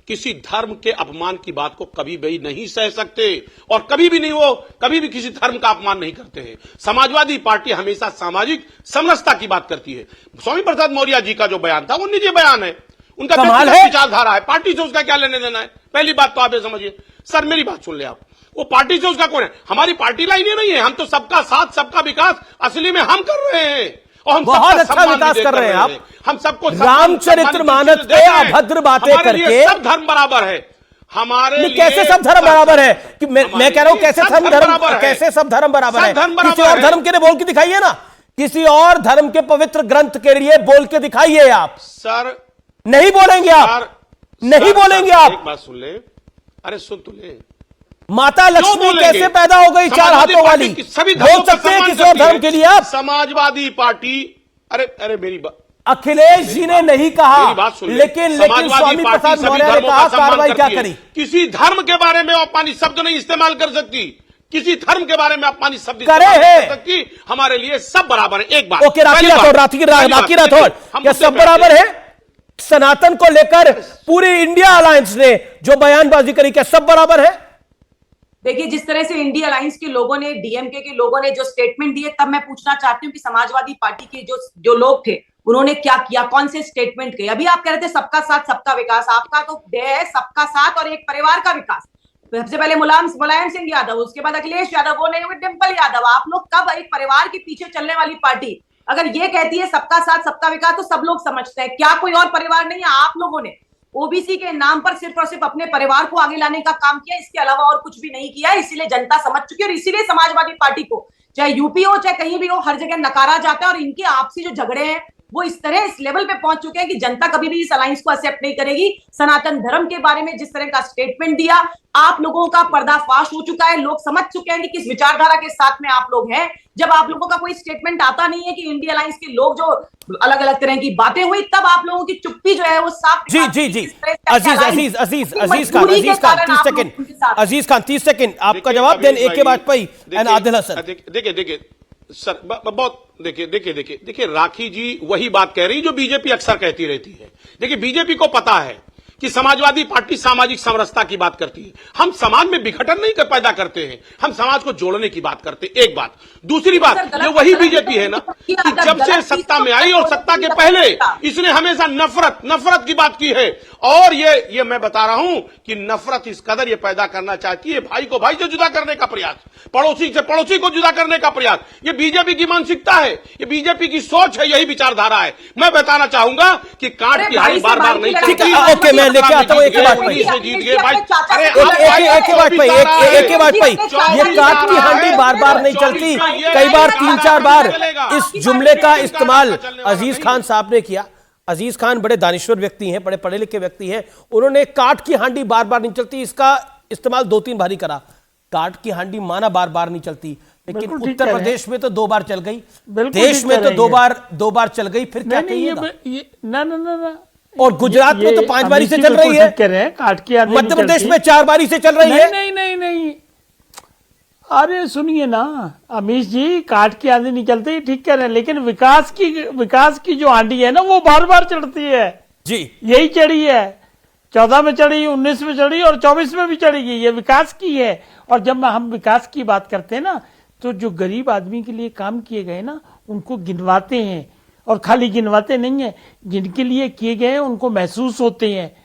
किसी धर्म के अपमान की बात को कभी भी नहीं सह सकते और कभी भी नहीं, वो कभी भी किसी धर्म का अपमान नहीं करते हैं। समाजवादी पार्टी हमेशा सामाजिक समरसता की बात करती है। स्वामी प्रसाद मौर्य जी का जो बयान था वो निजी बयान है, उनका विचारधारा है, पार्टी से उसका क्या लेने देना है? पहली बात तो आप ये समझिए। सर मेरी बात सुन ले आप, वो पार्टी से उसका कौन है? हमारी पार्टी लाइन नहीं है। हम तो सबका साथ सबका विकास असली में हम कर रहे हैं और हम बहुत अच्छा विकास कर रहे हैं आप। हम सबको रामचरितमानस पे अभद्र बातें करके सब धर्म बराबर है हमारे लिए। कैसे सब धर्म बराबर है? कि मैं कह रहा हूं कैसे सब धर्म बराबर है? किसी और धर्म के लिए बोल के दिखाइए ना, किसी और धर्म के पवित्र ग्रंथ के लिए बोल के दिखाइए आप। सर नहीं बोलेंगे आप, नहीं बोलेंगे आप। एक बात सुन ले, अरे सुन तो ले, माता लक्ष्मी कैसे पैदा हो गई 4 हाथों वाली? बोल सकते हैं किसी और धर्म के लिए आप? समाजवादी पार्टी, अरे मेरी बात, अखिलेश जी ने नहीं कहा, लेकिन स्वामी प्रसाद मौर्य ने कहा। कार्रवाई क्या करी? किसी धर्म के बारे में अपमानी शब्द नहीं इस्तेमाल कर सकती, किसी धर्म के बारे में अपमानी शब्द करे कर सकती। हमारे लिए सब बराबर है। एक बात ओके, राखी राठौर, क्या सब बराबर है? सनातन को लेकर पूरी इंडिया अलायंस ने जो बयानबाजी करी, क्या सब बराबर है? देखिए जिस तरह से इंडिया अलायंस के लोगों ने, डीएमके के लोगों ने जो स्टेटमेंट दिए, तब मैं पूछना चाहती हूँ कि समाजवादी पार्टी के जो लोग थे उन्होंने क्या किया, कौन से स्टेटमेंट किए? अभी आप कह रहे थे सबका साथ सबका विकास, आपका तो ध्येय है सबका साथ और एक परिवार का विकास। सबसे पहले मुलायम सिंह यादव, उसके बाद अखिलेश यादव, वो नहीं डिंपल यादव। आप लोग कब एक परिवार के पीछे चलने वाली पार्टी अगर ये कहती है सबका साथ सबका विकास, तो सब लोग समझते हैं क्या कोई और परिवार नहीं है? आप लोगों ने ओबीसी के नाम पर सिर्फ और सिर्फ अपने परिवार को आगे लाने का काम किया, इसके अलावा और कुछ भी नहीं किया। इसीलिए जनता समझ चुकी है और इसीलिए समाजवादी पार्टी को चाहे यूपी हो चाहे कहीं भी हो, हर जगह नकारा जाता है और इनके आपसी जो झगड़े हैं वो इस तरह इस लेवल पे पहुंच चुके हैं कि जनता कभी भी इस अलायंस को एक्सेप्ट नहीं करेगी। सनातन धर्म के बारे में जिस तरह का स्टेटमेंट दिया, आप लोगों का पर्दाफाश हो चुका है, लोग समझ चुके हैं कि किस विचारधारा के साथ में आप लोग हैं। जब आप लोगों का कोई स्टेटमेंट आता नहीं है कि इंडिया अलायंस के लोग जो अलग अलग तरह की बातें हुई, तब आप लोगों की चुप्पी जो है वो साफ। जी जी जी अजीज खान 30 सेकंड, अजीज खान 30 सेकंड आपका जवाब दें। AK Vajpayee and Adil Hasan. देखिए सर, बहुत देखिए राखी जी वही बात कह रही जो बीजेपी अक्सर कहती रहती है। देखिए बीजेपी को पता है कि समाजवादी पार्टी सामाजिक समरसता की बात करती है। हम समाज में विघटन नहीं पैदा करते हैं, हम समाज को जोड़ने की बात करते हैं। एक बात। दूसरी बात, ये वही बीजेपी है ना कि जब से सत्ता में आई और सत्ता के पहले इसने हमेशा नफरत की बात की है। और ये मैं बता रहा हूं कि नफरत इस कदर ये पैदा करना चाहती है, भाई को भाई से जुदा करने का प्रयास, पड़ोसी से पड़ोसी को जुदा करने का प्रयास। ये बीजेपी की मानसिकता है, ये बीजेपी की सोच है, यही विचारधारा है। मैं बताना चाहूंगा कि कांट की हाड़ी बार बार नहीं चलती। ओके, मैं लेके आता हूं AK वाजपेयी। AK वाजपेयी, ये काट की हांडी बार बार नहीं चलती, कई बार 3-4 बार इस जुमले का इस्तेमाल अजीज खान साहब ने किया। अजीज खान बड़े दानिश्वर व्यक्ति हैं, बड़े पढ़े लिखे व्यक्ति हैं, उन्होंने काट की हांडी बार बार नहीं चलती इसका इस्तेमाल 2-3 बार ही करा। काट की हांडी माना बार बार नहीं चलती, लेकिन उत्तर प्रदेश में तो 2 बार चल गई, देश में तो 2 बार चल गई, फिर क्या कहिएगा? ना और गुजरात में तो 5 बारी से चल रही है, मध्य प्रदेश में 4 बारी से चल रही है। नहीं, अरे सुनिए ना अमीश जी, काट की आंधी नहीं चलती, ठीक कह रहे हैं, लेकिन विकास की जो आंधी है ना वो बार बार चढ़ती है जी। यही चढ़ी है, 14 में चढ़ी, 19 में चढ़ी और 24 में भी चढ़ेगी, ये विकास की है। और जब हम विकास की बात करते हैं ना, तो जो गरीब आदमी के लिए काम किए गए ना उनको गिनवाते हैं, और खाली गिनवाते नहीं है, जिनके लिए किए गए उनको महसूस होते हैं।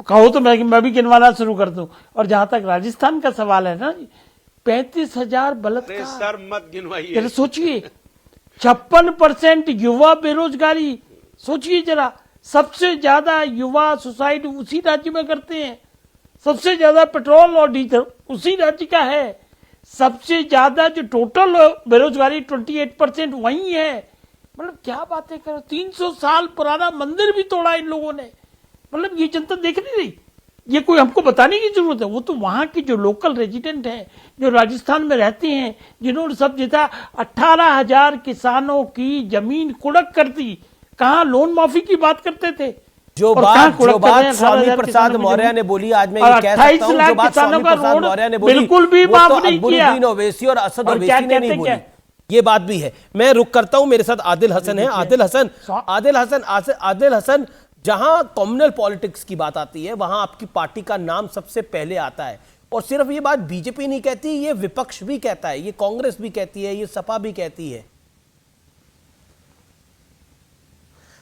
कहो तो मैं भी गिनवाना शुरू कर दूं। और जहां तक राजस्थान का सवाल है ना, 35,000 बलात्कार, सर मत गिनवाइए। सोचिए 56% युवा बेरोजगारी, सोचिए जरा, सबसे ज्यादा युवा सुसाइड उसी राज्य में करते हैं, सबसे ज्यादा पेट्रोल और डीजल उसी राज्य का है, सबसे ज्यादा जो टोटल बेरोजगारी 28% वही है। मतलब क्या बातें करो, 300 साल पुराना मंदिर भी तोड़ा इन लोगों ने। मतलब ये जनता देख नहीं रही, ये कोई हमको बताने की जरूरत है? वो तो वहां के जो लोकल रेजिडेंट हैं, जो राजस्थान में रहते हैं, जिन्होंने सब जीता, 18,000 किसानों की जमीन कुड़क कर दी। कहाँ लोन माफी की बात करते थे? जो बात स्वामी प्रसाद मौर्य ने बोली, आज मैं ये कह सकता हूं, जो बात स्वामी प्रसाद मौर्य ने बोली बिल्कुल भी माफ नहीं किया। अकबरुद्दीन ओवैसी और असद ओवैसी ने नहीं बोली, ये बात भी है। मैं रुक करता हूं, मेरे साथ आदिल हसन है। आदिल हसन, जहां कम्युनल पॉलिटिक्स की बात आती है वहां आपकी पार्टी का नाम सबसे पहले आता है, और सिर्फ ये बात बीजेपी नहीं कहती, ये विपक्ष भी कहता है, ये कांग्रेस भी कहती है, ये सपा भी कहती है।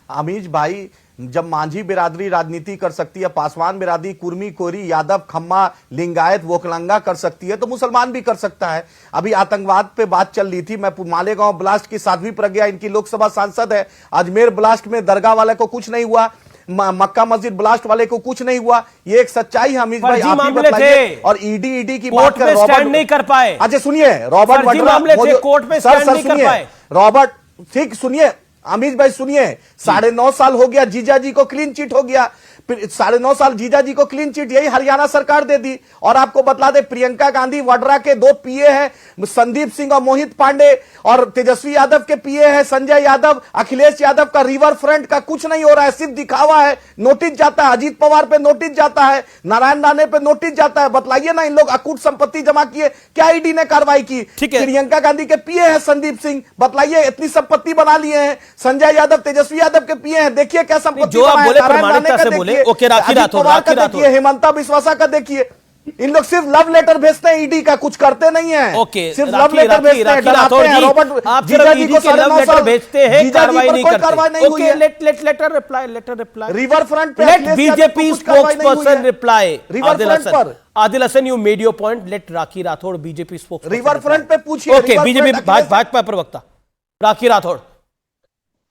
अमीश भाई, जब मांझी बिरादरी राजनीति कर सकती है, पासवान बिरादरी, कुर्मी, कोरी, यादव, खम्मा, लिंगायत, वोकलंगा कर सकती है, तो मुसलमान भी कर सकता है। अभी आतंकवाद पे बात चल रही थी, मैं मालेगांव ब्लास्ट की साध्वी प्रज्ञा इनकी लोकसभा सांसद है, अजमेर ब्लास्ट में दरगाह वाले को कुछ नहीं हुआ, मक्का मस्जिद ब्लास्ट वाले को कुछ नहीं हुआ, ये एक सच्चाई है अमीश भाई, आप ही बताइए। और ईडी की बात कर, रॉबर्ट नहीं कर पाए। अच्छा सुनिए, रॉबर्ट वड्रा कोर्ट में स्टैंड नहीं कर पाए। रॉबर्ट, ठीक सुनिए अमीश भाई, सुनिए, 9.5 साल हो गया, जीजाजी को क्लीन चिट हो गया, 9.5 साल जीजाजी को क्लीन चिट यही हरियाणा सरकार दे दी। और आपको बतला दे, प्रियंका गांधी वाड्रा के 2 पीए हैं, संदीप सिंह और मोहित पांडे, और तेजस्वी यादव के पीए हैं संजय यादव, अखिलेश यादव का रिवर फ्रंट का कुछ नहीं हो रहा है, सिर्फ दिखावा है। नोटिस जाता है, अजीत पवार पे नोटिस जाता है, नारायण राणे पे नोटिस जाता है। बतलाइए ना, इन लोग अकूट संपत्ति जमा किए, क्या ईडी ने कार्रवाई की? प्रियंका गांधी के पीए हैं संदीप सिंह, बतलाइए इतनी संपत्ति बना लिए हैं। संजय यादव, तेजस्वी यादव के पीए हैं, देखिए क्या संपत्ति देखिए, हेमंता विश्वासा का देखिए, इन लोग सिर्फ लव लेटर भेजते हैं ईडी का, कुछ करते नहीं है। सिर्फ लव लेटर भेजते हैं, डराते हैं। रॉबर्ट, आप जीजाजी को लव लेटर भेजते हैं, कार्रवाई नहीं करते। Okay, let her reply river front पे, let BJP spokesperson reply. Adil Hasan, you made your point, let Rakhi Rathore BJP spokesperson river front पे पूछिए। ओके, बीजेपी भाजपा प्रवक्ता राखी राठौड़।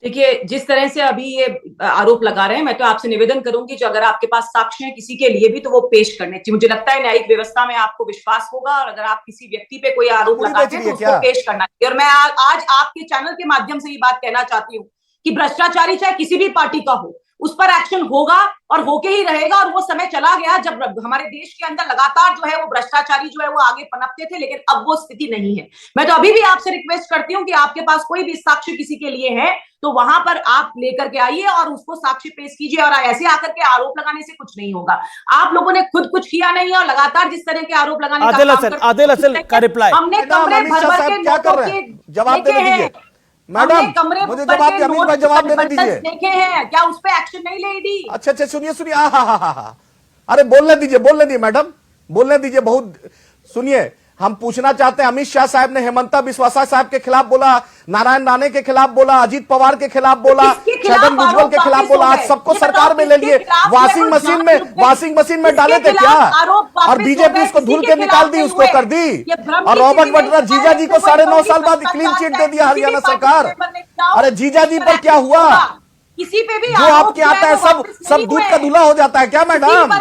देखिए, जिस तरह से अभी ये आरोप लगा रहे हैं, मैं तो आपसे निवेदन करूंगी, जो अगर आपके पास साक्ष्य हैं किसी के लिए भी, तो वो पेश करने चाहिए। मुझे लगता है न्यायिक व्यवस्था में आपको विश्वास होगा, और अगर आप किसी व्यक्ति पे कोई आरोप लगाते हैं तो उसको पेश करना चाहिए। और मैं आज आपके चैनल के माध्यम से ये बात कहना चाहती हूँ कि भ्रष्टाचारी चाहे किसी भी पार्टी का हो उस पर एक्शन होगा और होके ही रहेगा। और वो समय चला गया जब हमारे देश के अंदर लगातार जो है वो भ्रष्टाचारी जो है वो आगे पनपते थे, लेकिन अब वो स्थिति नहीं है। मैं तो अभी भी आपसे रिक्वेस्ट करती हूँ कि आपके पास कोई भी साक्ष्य किसी के लिए है तो वहां पर आप लेकर के आइए और उसको साक्ष्य पेश कीजिए। और ऐसे आकर के आरोप लगाने से कुछ नहीं होगा। आप लोगों ने खुद कुछ किया नहीं है और लगातार जिस तरह के आरोप लगाने का आदिल हसन का रिप्लाई, हमने कमरे भर भर के नोटों के जवाब देने दीजिए मैडम, मुझे जवाब दीजिए, अमीश भाई जवाब देने दीजिए। देखे हैं क्या, उस पे एक्शन नहीं ले दी? अच्छा सुनिए अरे बोलने दीजिए मैडम, बोलने दीजिए। बहुत सुनिए, हम पूछना चाहते हैं, अमित शाह साहब ने हेमंता बिस्वासा साहब के खिलाफ बोला, नारायण राणे के खिलाफ बोला, अजीत पवार के खिलाफ बोला, छगन भुजबल के खिलाफ बोला, आज सबको सरकार में ले लिए। वॉशिंग मशीन में डाले थे क्या? और बीजेपी उसको धुल के निकाल दी, उसको कर दी। और रॉबर्ट वड्रा जीजा जी को 9.5 साल बाद क्लीन चिट दे दिया हरियाणा सरकार। अरे जीजा जी पर क्या हुआ? किसी पे भी जो आपके आता है सब दूध का दूल्हा हो जाता है क्या मैडम?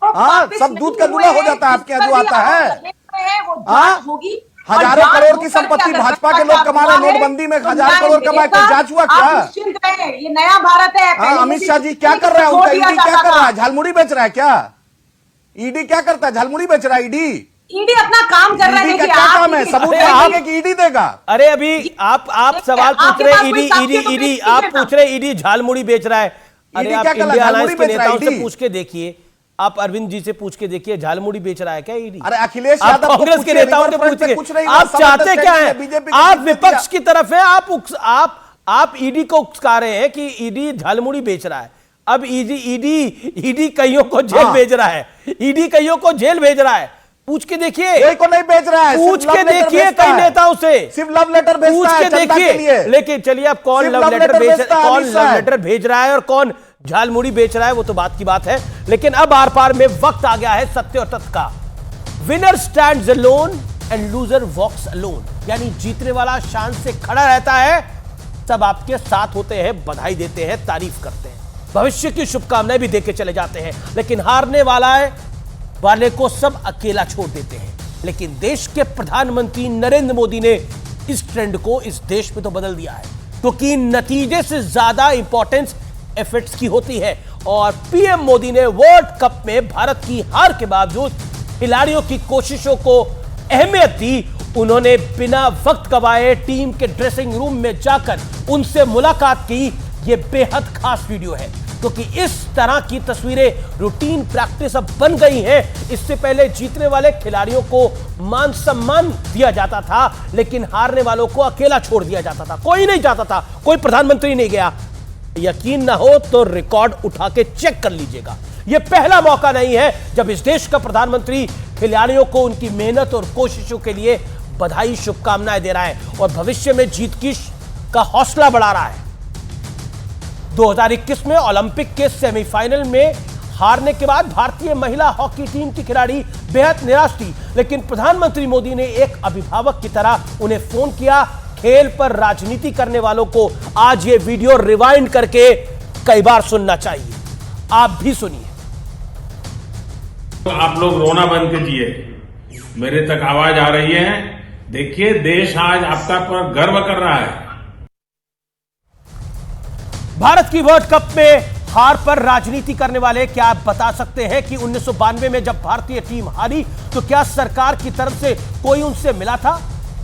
हाँ, सब दूध का दूल्हा हो जाता है आपके यहाँ जो आता है। होगी। हजारों करोड़ की संपत्ति भाजपा के लोग कमा रहे, नोटबंदी में 1000 करोड़ कमाए, कोई जांच हुआ क्या? ये नया भारत है। अमित शाह जी क्या कर रहा है? उनका ईडी क्या कर रहा है? झालमुड़ी बेच रहा है क्या? ईडी क्या करता है? झालमुड़ी बेच रहा है ईडी अपना काम कर रहा है। क्या काम है? सबूत देंगे कि ईडी देगा? अरे अभी आप सवाल पूछ रहे ईडी आप पूछ रहे ईडी झालमुड़ी बेच रहा है। अरे आप इंडिया अलायंस के नेताओं से पूछ के देखिए, आप अरविंद जी से पूछ के देखिए, झालमुड़ी बेच रहा है क्या ईडी? अरे अखिलेश यादव कांग्रेस के नेताओं से पूछ के, आप चाहते क्या है? आप विपक्ष की तरफ है, आप ईडी को उकसा रहे हैं कि ईडी झालमुड़ी बेच रहा है। अब ईडी कईयों को जेल भेज रहा है, ईडी कईयों को जेल भेज रहा है। पूछ के देखिए, को नहीं बेच रहा है, पूछ के देखिए कई नेताओं से, सिर्फ लव लेटर पूछ के देखिए। लेकिन चलिए, अब कौन लव लेटर भेज रहा है और कौन झालमुड़ी बेच रहा है वो तो बात की बात है। लेकिन अब आर पार में वक्त आ गया है सत्य और तथ्य का। Winner stands alone and loser walks alone, यानी जीतने वाला शान से खड़ा रहता है, सब आपके साथ होते हैं, बधाई देते हैं, तारीफ करते हैं, भविष्य की शुभकामनाएं भी देके चले जाते हैं। लेकिन हारने वाले को सब अकेला छोड़ देते हैं। लेकिन देश के प्रधानमंत्री नरेंद्र मोदी ने इस ट्रेंड को इस देश में तो बदल दिया है, क्योंकि नतीजे से ज्यादा इंपॉर्टेंस एफर्ट्स की होती है। और पीएम मोदी ने वर्ल्ड कप में भारत की हार के बावजूद खिलाड़ियों की कोशिशों को अहमियत दी। उन्होंने बिना वक्त गवाए टीम के ड्रेसिंग रूम में जाकर उनसे मुलाकात की। यह बेहद खास वीडियो है, क्योंकि इस तरह की तस्वीरें रूटीन प्रैक्टिस अब बन गई हैं। इससे पहले जीतने वाले खिलाड़ियों को मान सम्मान दिया जाता था, लेकिन हारने वालों को अकेला छोड़ दिया जाता था। कोई नहीं जाता था, कोई प्रधानमंत्री नहीं गया। यकीन ना हो तो रिकॉर्ड उठा के चेक कर लीजिएगा। यह पहला मौका नहीं है जब इस देश का प्रधानमंत्री खिलाड़ियों को उनकी मेहनत और कोशिशों के लिए बधाई, शुभकामनाएं दे रहा है और भविष्य में जीत का हौसला बढ़ा रहा है। 2021 में ओलंपिक के सेमीफाइनल में हारने के बाद भारतीय महिला हॉकी टीम की खिलाड़ी बेहद निराश थी, लेकिन प्रधानमंत्री मोदी ने एक अभिभावक की तरह उन्हें फोन किया। खेल पर राजनीति करने वालों को आज ये वीडियो रिवाइंड करके कई बार सुनना चाहिए। आप भी सुनिए। तो आप लोग रोना बंद कीजिए, मेरे तक आवाज आ रही है। देखिए, देश आज आपका पर गर्व कर रहा है। भारत की वर्ल्ड कप में हार पर राजनीति करने वाले क्या आप बता सकते हैं कि 1992 में जब भारतीय टीम हारी तो क्या सरकार की तरफ से कोई उनसे मिला था?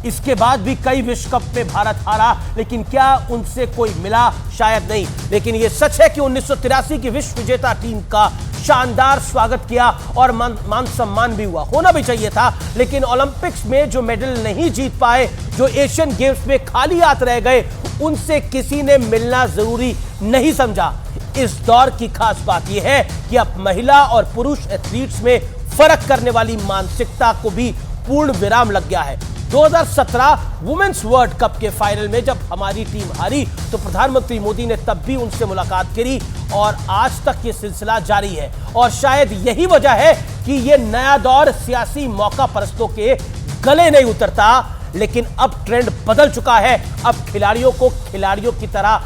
इसके बाद भी कई विश्व कप में भारत हारा, लेकिन क्या उनसे कोई मिला? शायद नहीं। लेकिन यह सच है कि 1983 की विश्व विजेता टीम का शानदार स्वागत किया और मान सम्मान भी हुआ, होना भी चाहिए था। लेकिन ओलंपिक्स में जो मेडल नहीं जीत पाए, जो एशियन गेम्स में खाली हाथ रह गए, उनसे किसी ने मिलना जरूरी नहीं समझा। इस दौर की खास बात यह है कि अब महिला और पुरुष एथलीट्स में फर्क करने वाली मानसिकता को भी पूर्ण विराम लग गया है। 2017 वुमेन्स वर्ल्ड कप के फाइनल में जब हमारी टीम हारी तो प्रधानमंत्री मोदी ने तब भी उनसे मुलाकात करी और आज तक ये सिलसिला जारी है। और शायद यही वजह है कि ये नया दौर सियासी मौका परस्तों के गले नहीं उतरता, लेकिन अब ट्रेंड बदल चुका है। अब खिलाड़ियों को खिलाड़ियों की तरह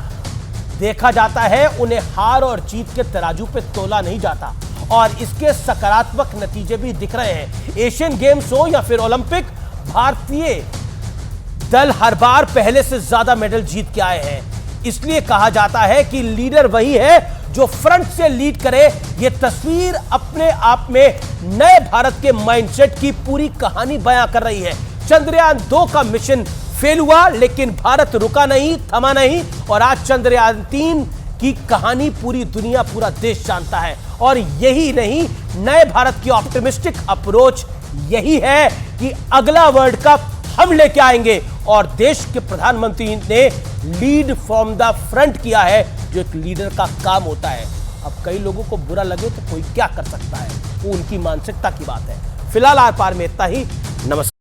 देखा जाता है, उन्हें हार और जीत के तराजू पे तोला नहीं जाता और इसके सकारात्मक नतीजे भी दिख रहे हैं। एशियन गेम्स हो या फिर ओलंपिक, भारतीय दल हर बार पहले से ज्यादा मेडल जीत के आए हैं। इसलिए कहा जाता है कि लीडर वही है जो फ्रंट से लीड करे। यह तस्वीर अपने आप में नए भारत के माइंडसेट की पूरी कहानी बयां कर रही है। चंद्रयान 2 का मिशन फेल हुआ, लेकिन भारत रुका नहीं, थमा नहीं, और आज चंद्रयान 3 की कहानी पूरी दुनिया, पूरा देश जानता है। और यही नहीं, नए भारत की ऑप्टिमिस्टिक अप्रोच यही है कि अगला वर्ल्ड कप हम लेके आएंगे, और देश के प्रधानमंत्री ने लीड फ्रॉम द फ्रंट किया है, जो एक लीडर का काम होता है। अब कई लोगों को बुरा लगे तो कोई क्या कर सकता है, वो उनकी मानसिकता की बात है। फिलहाल आर पार में इतना ही। नमस्कार।